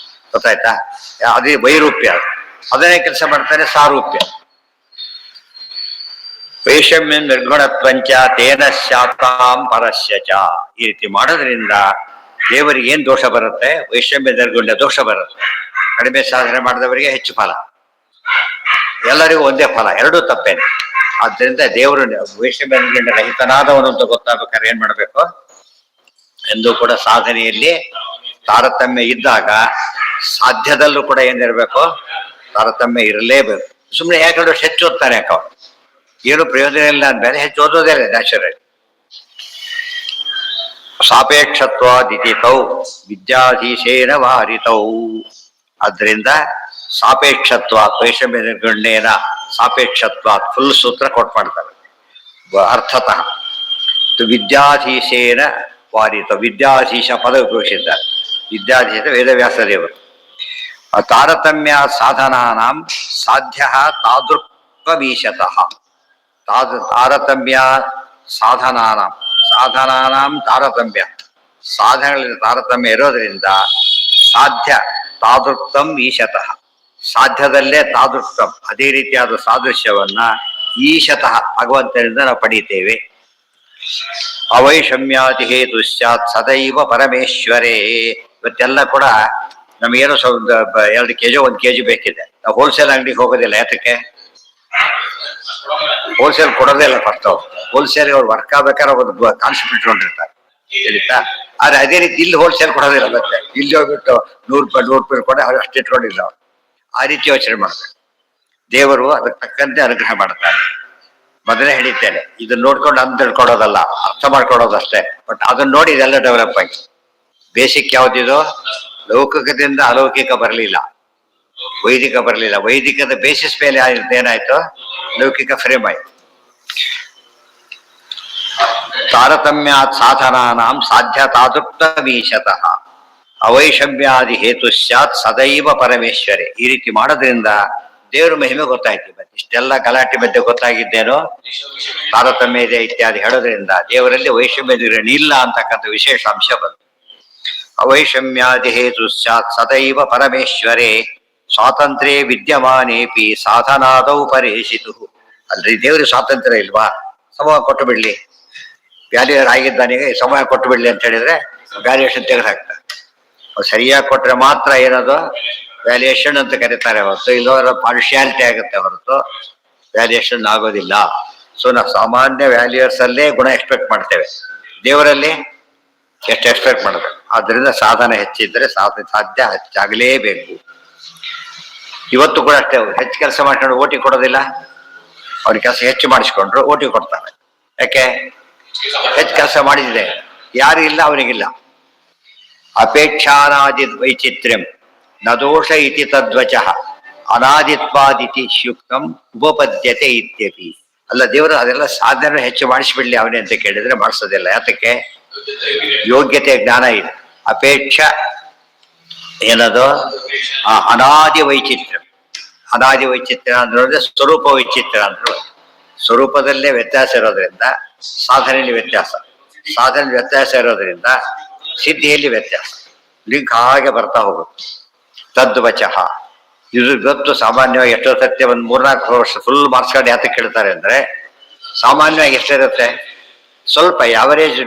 ಗೊತ್ತಾಯ್ತಾ? ಅದೇ ವೈರೂಪ್ಯ. ಅದನ್ನೇ ಕೆಲಸ ಮಾಡ್ತಾನೆ ಸಾರೂಪ್ಯ. ವೈಷಮ್ಯ ನಿರ್ಗುಣತ್ವಂಚ ತೇನ ಶಾತಾಂ ಪರಸ್ಯ ಚ. ಈ ರೀತಿ ಮಾಡೋದ್ರಿಂದ ದೇವರಿಗೆ ಏನ್ ದೋಷ ಬರುತ್ತೆ, ವೈಷಮ್ಯ ನಿರ್ಗುಣ್ಯ ದೋಷ ಬರುತ್ತೆ. ಕಡಿಮೆ ಸಾಧನೆ ಮಾಡಿದವರಿಗೆ ಹೆಚ್ಚು ಫಲ, ಎಲ್ಲರಿಗೂ ಒಂದೇ ಫಲ, ಎರಡೂ ತಪ್ಪೇನೆ. ಆದ್ರಿಂದ ದೇವರು ವೈಷಮ್ಯ ನಿರ್ಗುಣ್ಯ ರಹಿತನಾದವನು ಅಂತ ಗೊತ್ತಾಗಬೇಕಾದ್ರೆ ಏನ್ ಮಾಡ್ಬೇಕು, ಎಂದು ಕೂಡ ಸಾಧನೆಯಲ್ಲಿ ತಾರತಮ್ಯ ಇದ್ದಾಗ ಸಾಧ್ಯದಲ್ಲೂ ಕೂಡ ಏನಿರ್ಬೇಕು, ತಾರತಮ್ಯ ಇರಲೇಬೇಕು. ಸುಮ್ಮನೆ ಯಾಕಂದ್ರೆ ಹೆಚ್ಚು ಓದ್ತಾನೆ ಯಾಕೆ, ಅವನು ಏನು ಪ್ರಯೋಜನ ಇಲ್ಲ ಅಂದ್ಮೇಲೆ ಹೆಚ್ಚು ಓದೋದೇ ಇಲ್ಲ ನ್ಯಾಚುರಲಿ. ಸಾಪೇಕ್ಷತ್ವಾದಿತೌ ವಿದ್ಯಾಧೀಶೇನ ವಾರಿತೌ. ಆದ್ರಿಂದ ಸಾಪೇಕ್ಷತ್ವ ವೈಷಮ್ಯ ನಿರ್ಗುಣ್ಯೇನ ಸಾಪೇಕ್ಷತ್ವ ಫುಲ್ ಸೂತ್ರ ಕೊಟ್ಟು ಮಾಡ್ತಾರೆ ಅರ್ಥತಃ. ವಿದ್ಯಾಧೀಶೇನ ವಾರಿತ, ವಿದ್ಯಾಧೀಶ ಪದ ಉಪಯೋಗಿಸಿದ್ದಾರೆ. ವಿದ್ಯಾಧೀಶ ವೇದವ್ಯಾಸ ದೇವರು. ತಾರತಮ್ಯ ಸಾಧನಾನಾಂ ಸಾಧ್ಯ ತಾದೃಕ್ವೀಶತಃ. ತಾರತಮ್ಯ ಸಾಧನಾನಾಂ, ಸಾಧನಾನಾಂ ತಾರತಮ್ಯ, ಸಾಧನೆಗಳಲ್ಲಿ ತಾರತಮ್ಯ ಇರೋದ್ರಿಂದ ಸಾಧ್ಯ ತಾದೃಕ್ತಂ ಈಶತಃ, ಸಾಧ್ಯದಲ್ಲೇ ತಾದೃಕ್ತಂ ಅದೇ ರೀತಿಯಾದ ಸಾದೃಶ್ಯವನ್ನ ಈಶತಃ ಭಗವಂತನಿಂದ ನಾವು ಪಡೀತೇವೆ. ಅವೈಷಮ್ಯಾತಿ ಹೇತು ಸ್ಯಾತ್ ಸದೈವ ಪರಮೇಶ್ವರೇ. ಇವತ್ತೆಲ್ಲ ಕೂಡ ನಮಗೇನೋ 2 kg 1 kg ಬೇಕಿದೆ, ನಾವು ಹೋಲ್ಸೇಲ್ ಅಂಗಡಿಗೆ ಹೋಗೋದಿಲ್ಲ. ಯಾತಕ್ಕೆ? ಹೋಲ್ಸೇಲ್ ಕೊಡೋದೇ ಇಲ್ಲ. ಫಸ್ಟ್ ಹೋಲ್ಸೇಲ್ ಅವ್ರು ವರ್ಕ್ ಆಗ್ಬೇಕಾದ್ರೆ ಒಂದು ಕಾನ್ಸೆಪ್ಟ್ ಇಟ್ಕೊಂಡಿರ್ತಾರೆ, ತಿಳಿತಾ? ಆದ್ರೆ ಅದೇ ರೀತಿ ಇಲ್ಲಿ ಹೋಲ್ಸೇಲ್ ಕೊಡೋದಿಲ್ಲ. ಮತ್ತೆ ಇಲ್ಲಿ ಹೋಗ್ಬಿಟ್ಟು 100 ರೂಪಾಯಿ ಕೊಡ ಅವ್ರು ಅಷ್ಟು ಇಟ್ಕೊಂಡಿಲ್ಲ. ಅವ್ರು ಆ ರೀತಿ ಯೋಚನೆ ಮಾಡ್ಬೇಕು. ದೇವರು ಅದಕ್ಕೆ ತಕ್ಕಂತೆ ಅನುಗ್ರಹ ಮಾಡ್ತಾರೆ. ಮೊದಲೇ ಹೇಳಿದ್ದೇನೆ, ಇದನ್ನ ನೋಡ್ಕೊಂಡು ಅಂತ ತಿಳ್ಕೊಡೋದಲ್ಲ, ಅರ್ಥ ಮಾಡ್ಕೊಡೋದಷ್ಟೇ. ಬಟ್ ಅದನ್ನ ನೋಡಿ ಇದೆಲ್ಲ ಡೆವಲಪ್ ಆಗಿ. ಬೇಸಿಕ್ ಯಾವ್ದಿದು, ಲೌಕಿಕದಿಂದ ಅಲೌಕಿಕ ಬರಲಿಲ್ಲ, ವೈದಿಕ ಬರಲಿಲ್ಲ. ವೈದಿಕದ ಬೇಸಿಸ್ ಮೇಲೆ ಏನಾಯ್ತು, ಲೌಕಿಕ ಫ್ರೇಮ್ ಆಯ್ತು. ತಾರತಮ್ಯ ಸಾಧನಾನಾಂ ಸಾಧ್ಯ ತಾದೃಕ್ತಮೀಶತಃ ಅವೈಷಮ್ಯಾದಿ ಹೇತು ಸ್ಯಾತ್ ಸದೈವ ಪರಮೇಶ್ವರೇ. ಈ ರೀತಿ ಮಾಡೋದ್ರಿಂದ ದೇವ್ರ ಮಹಿಮೆ ಗೊತ್ತಾಯ್ತು. ಮತ್ತೆ ಇಷ್ಟೆಲ್ಲ ಗಲಾಟೆ ಮಧ್ಯೆ ಗೊತ್ತಾಗಿದ್ದೇನೋ ತಾರತಮ್ಯ ಇದೆ ಇತ್ಯಾದಿ ಹೇಳೋದ್ರಿಂದ ದೇವರಲ್ಲಿ ವೈಷಮ್ಯ ಇಲ್ಲ ಅಂತಕ್ಕಂಥ ವಿಶೇಷ ಅಂಶ ಬಂತು. ಅವೈಷಮ್ಯಾದಿ ಹೇತು ಸ್ಯಾತ್ ಸದೈವ ಪರಮೇಶ್ವರೇ ಸ್ವಾತಂತ್ರ್ಯ ವಿದ್ಯಮಾನೇಪಿ ಸಾಧನಾದೌ ಪರೇಶಿತು. ಅಲ್ರಿ ದೇವ್ರಿಗೆ ಸ್ವಾತಂತ್ರ್ಯ ಇಲ್ವಾ? ಸಮಯ ಕೊಟ್ಟು ಬಿಡ್ಲಿ, ವ್ಯಾಲ್ಯೂಯರ್ ಆಗಿದ್ದಾನಿಗೆ ಸಮಯ ಕೊಟ್ಟು ಬಿಡ್ಲಿ ಅಂತ ಹೇಳಿದ್ರೆ ವ್ಯಾಲ್ಯೂಯೇಷನ್ ತೆಗೆದುಹಾಕ್ತಾರೆ. ಸರಿಯಾಗಿ ಕೊಟ್ರೆ ಮಾತ್ರ ಏನದು ವ್ಯಾಲ್ಯೂಯೇಷನ್ ಅಂತ ಕರೀತಾರೆ ಹೊರತು ಇಲ್ಲವರ ಪಾರ್ಶಿಯಾಲಿಟಿ ಆಗುತ್ತೆ ಹೊರತು ವ್ಯಾಲ್ಯೂಯೇಷನ್ ಆಗೋದಿಲ್ಲ. ಸೊ ನಾವು ಸಾಮಾನ್ಯ ವ್ಯಾಲ್ಯೂಯರ್ಸ್ ಅಲ್ಲೇ ಗುಣ ಎಕ್ಸ್ಪೆಕ್ಟ್ ಮಾಡ್ತೇವೆ, ದೇವರಲ್ಲಿ ಎಷ್ಟು ಎಕ್ಸ್ಪೆಕ್ಟ್ ಮಾಡಬೇಕು. ಆದ್ರಿಂದ ಸಾಧನ ಹೆಚ್ಚಿದ್ರೆ ಸಾಧ್ಯ ಹೆಚ್ಚಾಗಲೇಬೇಕು. ಇವತ್ತು ಕೂಡ ಅಷ್ಟೇ, ಹೆಚ್ಚು ಕೆಲಸ ಮಾಡ್ಕೊಂಡು ಓಟಿ ಕೊಡೋದಿಲ್ಲ. ಅವ್ರ ಕೆಲಸ ಹೆಚ್ಚು ಮಾಡಿಸ್ಕೊಂಡ್ರು ಓಟಿ ಕೊಡ್ತಾರೆ. ಯಾಕೆ? ಹೆಚ್ಚು ಕೆಲಸ ಮಾಡಿದ್ರೆ ಯಾರು ಇಲ್ಲ, ಅವನಿಗಿಲ್ಲ. ಅಪೇಕ್ಷಾನಾದಿ ವೈಚಿತ್ರ್ಯಂ ನ ದೋಷ ಇತಿ ತದ್ವಚಃ ಅನಾದಿತ್ವಾದಿತಿ ಯುಕ್ತಂ ಉಪಪದ್ಯತೆ ಇತ್ಯಪಿ. ಅಲ್ಲ, ದೇವರು ಅದೆಲ್ಲ ಸಾಧನೆ ಹೆಚ್ಚು ಮಾಡಿಸ್ಬಿಡ್ಲಿ ಅವನೇ ಅಂತ ಕೇಳಿದ್ರೆ ಮಾಡಿಸೋದಿಲ್ಲ. ಯಾತಕ್ಕೆ? ಯೋಗ್ಯತೆ ಜ್ಞಾನ ಇದೆ. ಅಪೇಕ್ಷ ಏನದು ಅನಾದಿ ವೈಚಿತ್ರ್ಯ. ಅನಾದಿ ವೈಚಿತ್ರ್ಯ ಅಂದ್ರೆ ಸ್ವರೂಪ ವೈಚಿತ್ರ್ಯ ಅಂದ್ರೆ ಸ್ವರೂಪದಲ್ಲೇ ವ್ಯತ್ಯಾಸ ಇರೋದ್ರಿಂದ ಸಾಧನೆಯಲ್ಲಿ ವ್ಯತ್ಯಾಸ, ಸಾಧನೆಯಲ್ಲಿ ವ್ಯತ್ಯಾಸ ಇರೋದ್ರಿಂದ ಸಿದ್ಧಿಯಲ್ಲಿ ವ್ಯತ್ಯಾಸ. ಲಿಂಕ್ ಹಾಗೆ ಬರ್ತಾ ಹೋಗುತ್ತೆ. ತದ್ವಚಃ ಇದು ಗೊತ್ತು. ಸಾಮಾನ್ಯವಾಗಿ ಎಷ್ಟೋ ಸತ್ಯ ಒಂದು 3-4 ವರ್ಷ ಫುಲ್ ಮಾರ್ಕ್ಸ್ ಕಾರ್ಡ್ ಯಾತಕ್ಕೆ ಕೇಳ್ತಾರೆ ಅಂದ್ರೆ ಸಾಮಾನ್ಯವಾಗಿ ಎಷ್ಟಿರುತ್ತೆ, ಸ್ವಲ್ಪ ಯಾವರೇಜ್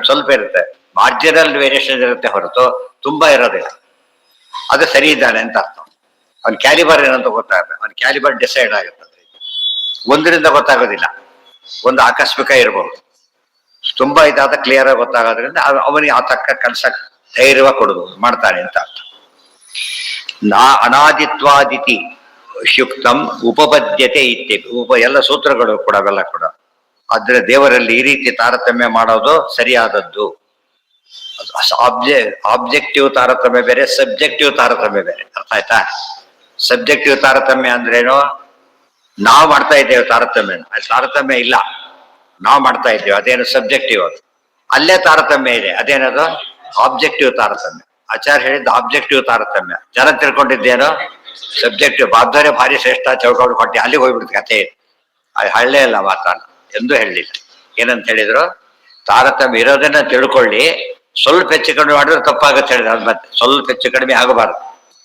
ಸ್ವಲ್ಪ ಇರುತ್ತೆ, ಮಾರ್ಜಿನಲ್ ವೇರಿಯೇಷನ್ ಇರುತ್ತೆ ಹೊರತು ತುಂಬಾ ಇರೋದಿಲ್ಲ. ಅದು ಸರಿ ಇದ್ದಾನೆ ಅಂತ ಅರ್ಥ. ಅವ್ನ ಕ್ಯಾಲಿಬರ್ ಏನಂತ ಗೊತ್ತಾಗುತ್ತೆ, ಅವ್ನ ಕ್ಯಾಲಿಬರ್ ಡಿಸೈಡ್ ಆಗುತ್ತೆ. ಒಂದರಿಂದ ಗೊತ್ತಾಗೋದಿಲ್ಲ, ಒಂದು ಆಕಸ್ಮಿಕ ಇರಬಹುದು. ತುಂಬಾ ಇದಾದ ಕ್ಲಿಯರ್ ಆಗಿ ಗೊತ್ತಾಗೋದ್ರಿಂದ ಅವನಿಗೆ ಆ ತಕ್ಕ ಕೆಲಸ ಧೈರ್ಯವಾಗಿ ಕೊಡುದು ಮಾಡ್ತಾನೆ ಅಂತ ಅರ್ಥ. ಅನಾದಿತ್ವಾದಿತಿ ಯುಕ್ತಂ ಉಪಪದ್ಯತೆ ಇತ್ಯಪಿ. ಎಲ್ಲ ಸೂತ್ರಗಳು ಕೂಡ ಅವೆಲ್ಲ ಕೂಡ. ಆದ್ರೆ ದೇವರಲ್ಲಿ ಈ ರೀತಿ ತಾರತಮ್ಯ ಮಾಡೋದು ಸರಿಯಾದದ್ದು. ಆಬ್ಜೆಕ್ಟಿವ್ ತಾರತಮ್ಯ ಬೇರೆ, ಸಬ್ಜೆಕ್ಟಿವ್ ತಾರತಮ್ಯ ಬೇರೆ. ಅರ್ಥ ಆಯ್ತಾ? ಸಬ್ಜೆಕ್ಟಿವ್ ತಾರತಮ್ಯ ಅಂದ್ರೇನು? ನಾವು ಮಾಡ್ತಾ ಇದ್ದೇವೆ ತಾರತಮ್ಯ, ಅಲ್ಲಿ ತಾರತಮ್ಯ ಇಲ್ಲ, ನಾವು ಮಾಡ್ತಾ ಇದ್ದೇವೆ. ಅದೇನು ಸಬ್ಜೆಕ್ಟಿವ್. ಅದು ಅಲ್ಲೇ ತಾರತಮ್ಯ ಇದೆ. ಅದೇನದು ಆಬ್ಜೆಕ್ಟಿವ್ ತಾರತಮ್ಯ. ಆಚಾರ್ಯ ಹೇಳಿದ್ದು ಆಬ್ಜೆಕ್ಟಿವ್ ತಾರತಮ್ಯ. ಜನ ತಿಳ್ಕೊಂಡಿದ್ದೇನೋ ಸಬ್ಜೆಕ್ಟಿವ್. ಬಾಧ್ವರೇ ಭಾರಿ ಶ್ರೇಷ್ಠ ಚೌಕಾಡು ಹೊಟ್ಟೆ ಅಲ್ಲಿಗೆ ಹೋಗ್ಬಿಡ್ತು ಕಥೆ. ಅದು ಹಳ್ಳೆ ಇಲ್ಲ, ಮಾತಾಡ ಎಂದೂ ಹೇಳಲಿಲ್ಲ. ಏನಂತ ಹೇಳಿದ್ರು, ತಾರತಮ್ಯ ಇರೋದನ್ನ ತಿಳ್ಕೊಳ್ಳಿ, ಸ್ವಲ್ಪ ಹೆಚ್ಚು ಕಡಿಮೆ ಮಾಡಿದ್ರೆ ತಪ್ಪಾಗುತ್ತೆ ಹೇಳಿದ್ರೆ. ಅದು ಮತ್ತೆ ಸ್ವಲ್ಪ ಹೆಚ್ಚು ಕಡಿಮೆ ಆಗಬಾರ್ದು.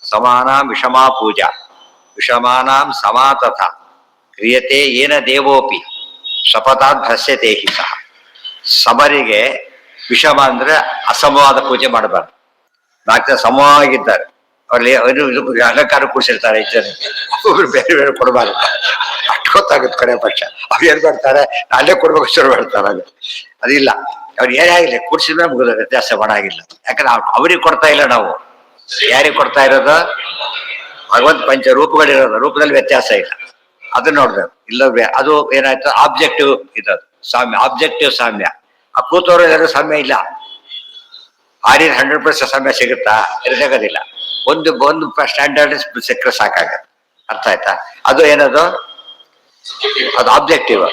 ಸಮಾನಾಂ ವಿಷಮಾ ಪೂಜಾ ವಿಷಮಾನಾಂ ಸಮಾ ತಥಾ ಕ್ರಿಯತೆ ಏನ ದೇವೋಪಿ ಶಪಥಾತ್ ಭಸ್ಯತೆ ಹಿ ಸಹ. ಸಮರಿಗೆ ವಿಷಮ ಅಂದ್ರೆ ಅಸಮವಾದ ಪೂಜೆ ಮಾಡಬಾರ್ದು. 4 ಜನ ಸಮವಾಗಿದ್ದಾರೆ, ಅವ್ರಲ್ಲಿ ಅಲಂಕಾರ ಕೂಡಿಸಿರ್ತಾರೆ, 5 ಜನ ಒಬ್ಬರು ಬೇರೆ ಬೇರೆ ಕೊಡಬಾರ್ದು. ಅಷ್ಟು ಗೊತ್ತಾಗುತ್ತೆ ಕಡೆ ಪಕ್ಷ. ಅವ್ರು ಏನ್ ಮಾಡ್ತಾರೆ, ಅಲ್ಲೇ ಕೊಡ್ಬೇಕು ಶುರು ಮಾಡ್ತಾರೆ. ಅದಿಲ್ಲ, ಅವ್ರು ಏನೇ ಆಗಿಲ್ಲ ಕೂಡಿಸಿದ್ರೆ ಮುಗಿದ ವ್ಯತ್ಯಾಸ ಮಾಡಾಗಿಲ್ಲ. ಯಾಕಂದ್ರೆ ಅವ್ರಿಗೆ ಕೊಡ್ತಾ ಇಲ್ಲ, ನಾವು ಯಾರಿಗೆ ಕೊಡ್ತಾ ಇರೋದು? ಭಗವಂತ ಪಂಚ ರೂಪಗಳಿರೋದು, ರೂಪದಲ್ಲಿ ವ್ಯತ್ಯಾಸ ಇಲ್ಲ. ಅದನ್ನ ನೋಡ್ಬೇಕು. ಇಲ್ಲ ಅದು ಏನಾಯ್ತು, ಆಬ್ಜೆಕ್ಟಿವ್ ಇದದು ಸಾಮ್ಯ, ಆಬ್ಜೆಕ್ಟಿವ್ ಸಾಮ್ಯ. ಆ ಕೂತವರು ಯಾರು ಸಾಮ್ಯ ಇಲ್ಲ. ಆಡಿನ 100% ಸಾಮ್ಯ ಸಿಗುತ್ತಾ? ಸಿಗೋದಿಲ್ಲ. ಒಂದು ಸ್ಟ್ಯಾಂಡರ್ಡ್ ಸಿಕ್ಕರೆ ಸಾಕಾಗತ್ತೆ. ಅರ್ಥ ಆಯ್ತಾ? ಅದು ಏನದು, ಅದು ಆಬ್ಜೆಕ್ಟಿವ್.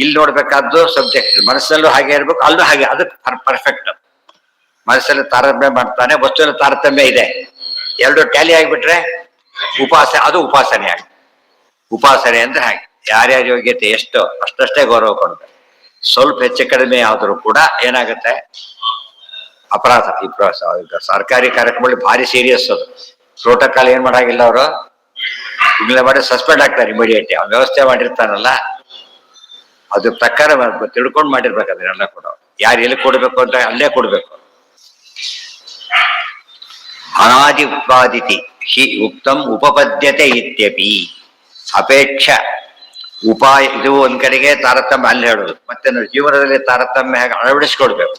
ಇಲ್ಲಿ ನೋಡ್ಬೇಕಾದ್ದು ಸಬ್ಜೆಕ್ಟಿವ್. ಮನಸ್ಸಲ್ಲೂ ಹಾಗೆ ಇರ್ಬೇಕು, ಅಲ್ಲೂ ಹಾಗೆ. ಅದು ಪರ್ಫೆಕ್ಟ್. ಮನಸ್ಸಲ್ಲಿ ತಾರತಮ್ಯ ಮಾಡ್ತಾನೆ, ವಸ್ತುವಿನ ತಾರತಮ್ಯ ಇದೆ. ಎರಡು ಟ್ಯಾಲಿ ಆಗಿಬಿಟ್ರೆ ಅದು ಉಪಾಸನೆ ಆಗಿ. ಉಪಾಸನೆ ಅಂದ್ರೆ ಹಾಗೆ. ಯಾರ್ಯಾರ ಯೋಗ್ಯತೆ ಎಷ್ಟೋ ಅಷ್ಟಷ್ಟೇ ಗೌರವ ಕೊಡ್ಬೇಕು. ಸ್ವಲ್ಪ ಹೆಚ್ಚು ಕಡಿಮೆ ಆದ್ರೂ ಕೂಡ ಏನಾಗುತ್ತೆ, ಅಪರಾಧ. ಈಗ ಸರ್ಕಾರಿ ಕಾರ್ಯಕ್ರಮದಲ್ಲಿ ಭಾರಿ ಸೀರಿಯಸ್ ಅದು. ಪ್ರೋಟೋಕಾಲ್ ಏನ್ ಮಾಡಾಗಿಲ್ಲ, ಅವರು ಇಗ್ಲೇ ಮಾಡಿ ಸಸ್ಪೆಂಡ್ ಆಗ್ತಾರೆ ಇಮಿಡಿಯೇಟ್ಲಿ. ಅವ್ನು ವ್ಯವಸ್ಥೆ ಮಾಡಿರ್ತಾನಲ್ಲ, ಅದ್ರ ಪ್ರಕಾರ ತಿಳ್ಕೊಂಡು ಮಾಡಿರ್ಬೇಕು. ಅದನ್ನೆಲ್ಲ ಕೂಡ ಯಾರು ಎಲ್ಲಿ ಕೊಡ್ಬೇಕು ಅಂತ ಅಲ್ಲೇ ಕೊಡ್ಬೇಕು. ಅನಾದಿ ಉತ್ಪಾದಿತಿ ಹಿ ಉಕ್ತಂ ಉಪಪದ್ಯತೆ ಇತ್ಯಪಿ. ಅಪೇಕ್ಷ ಉಪಾಯ ಇದು ಒಂದ್ ಕಡೆಗೆ ತಾರತಮ್ಯ ಅಲ್ಲಿ ಹೇಳೋದು. ಮತ್ತೆ ನಾವು ಜೀವನದಲ್ಲಿ ತಾರತಮ್ಯ ಹೇಗೆ ಅಳವಡಿಸ್ಕೊಡ್ಬೇಕು,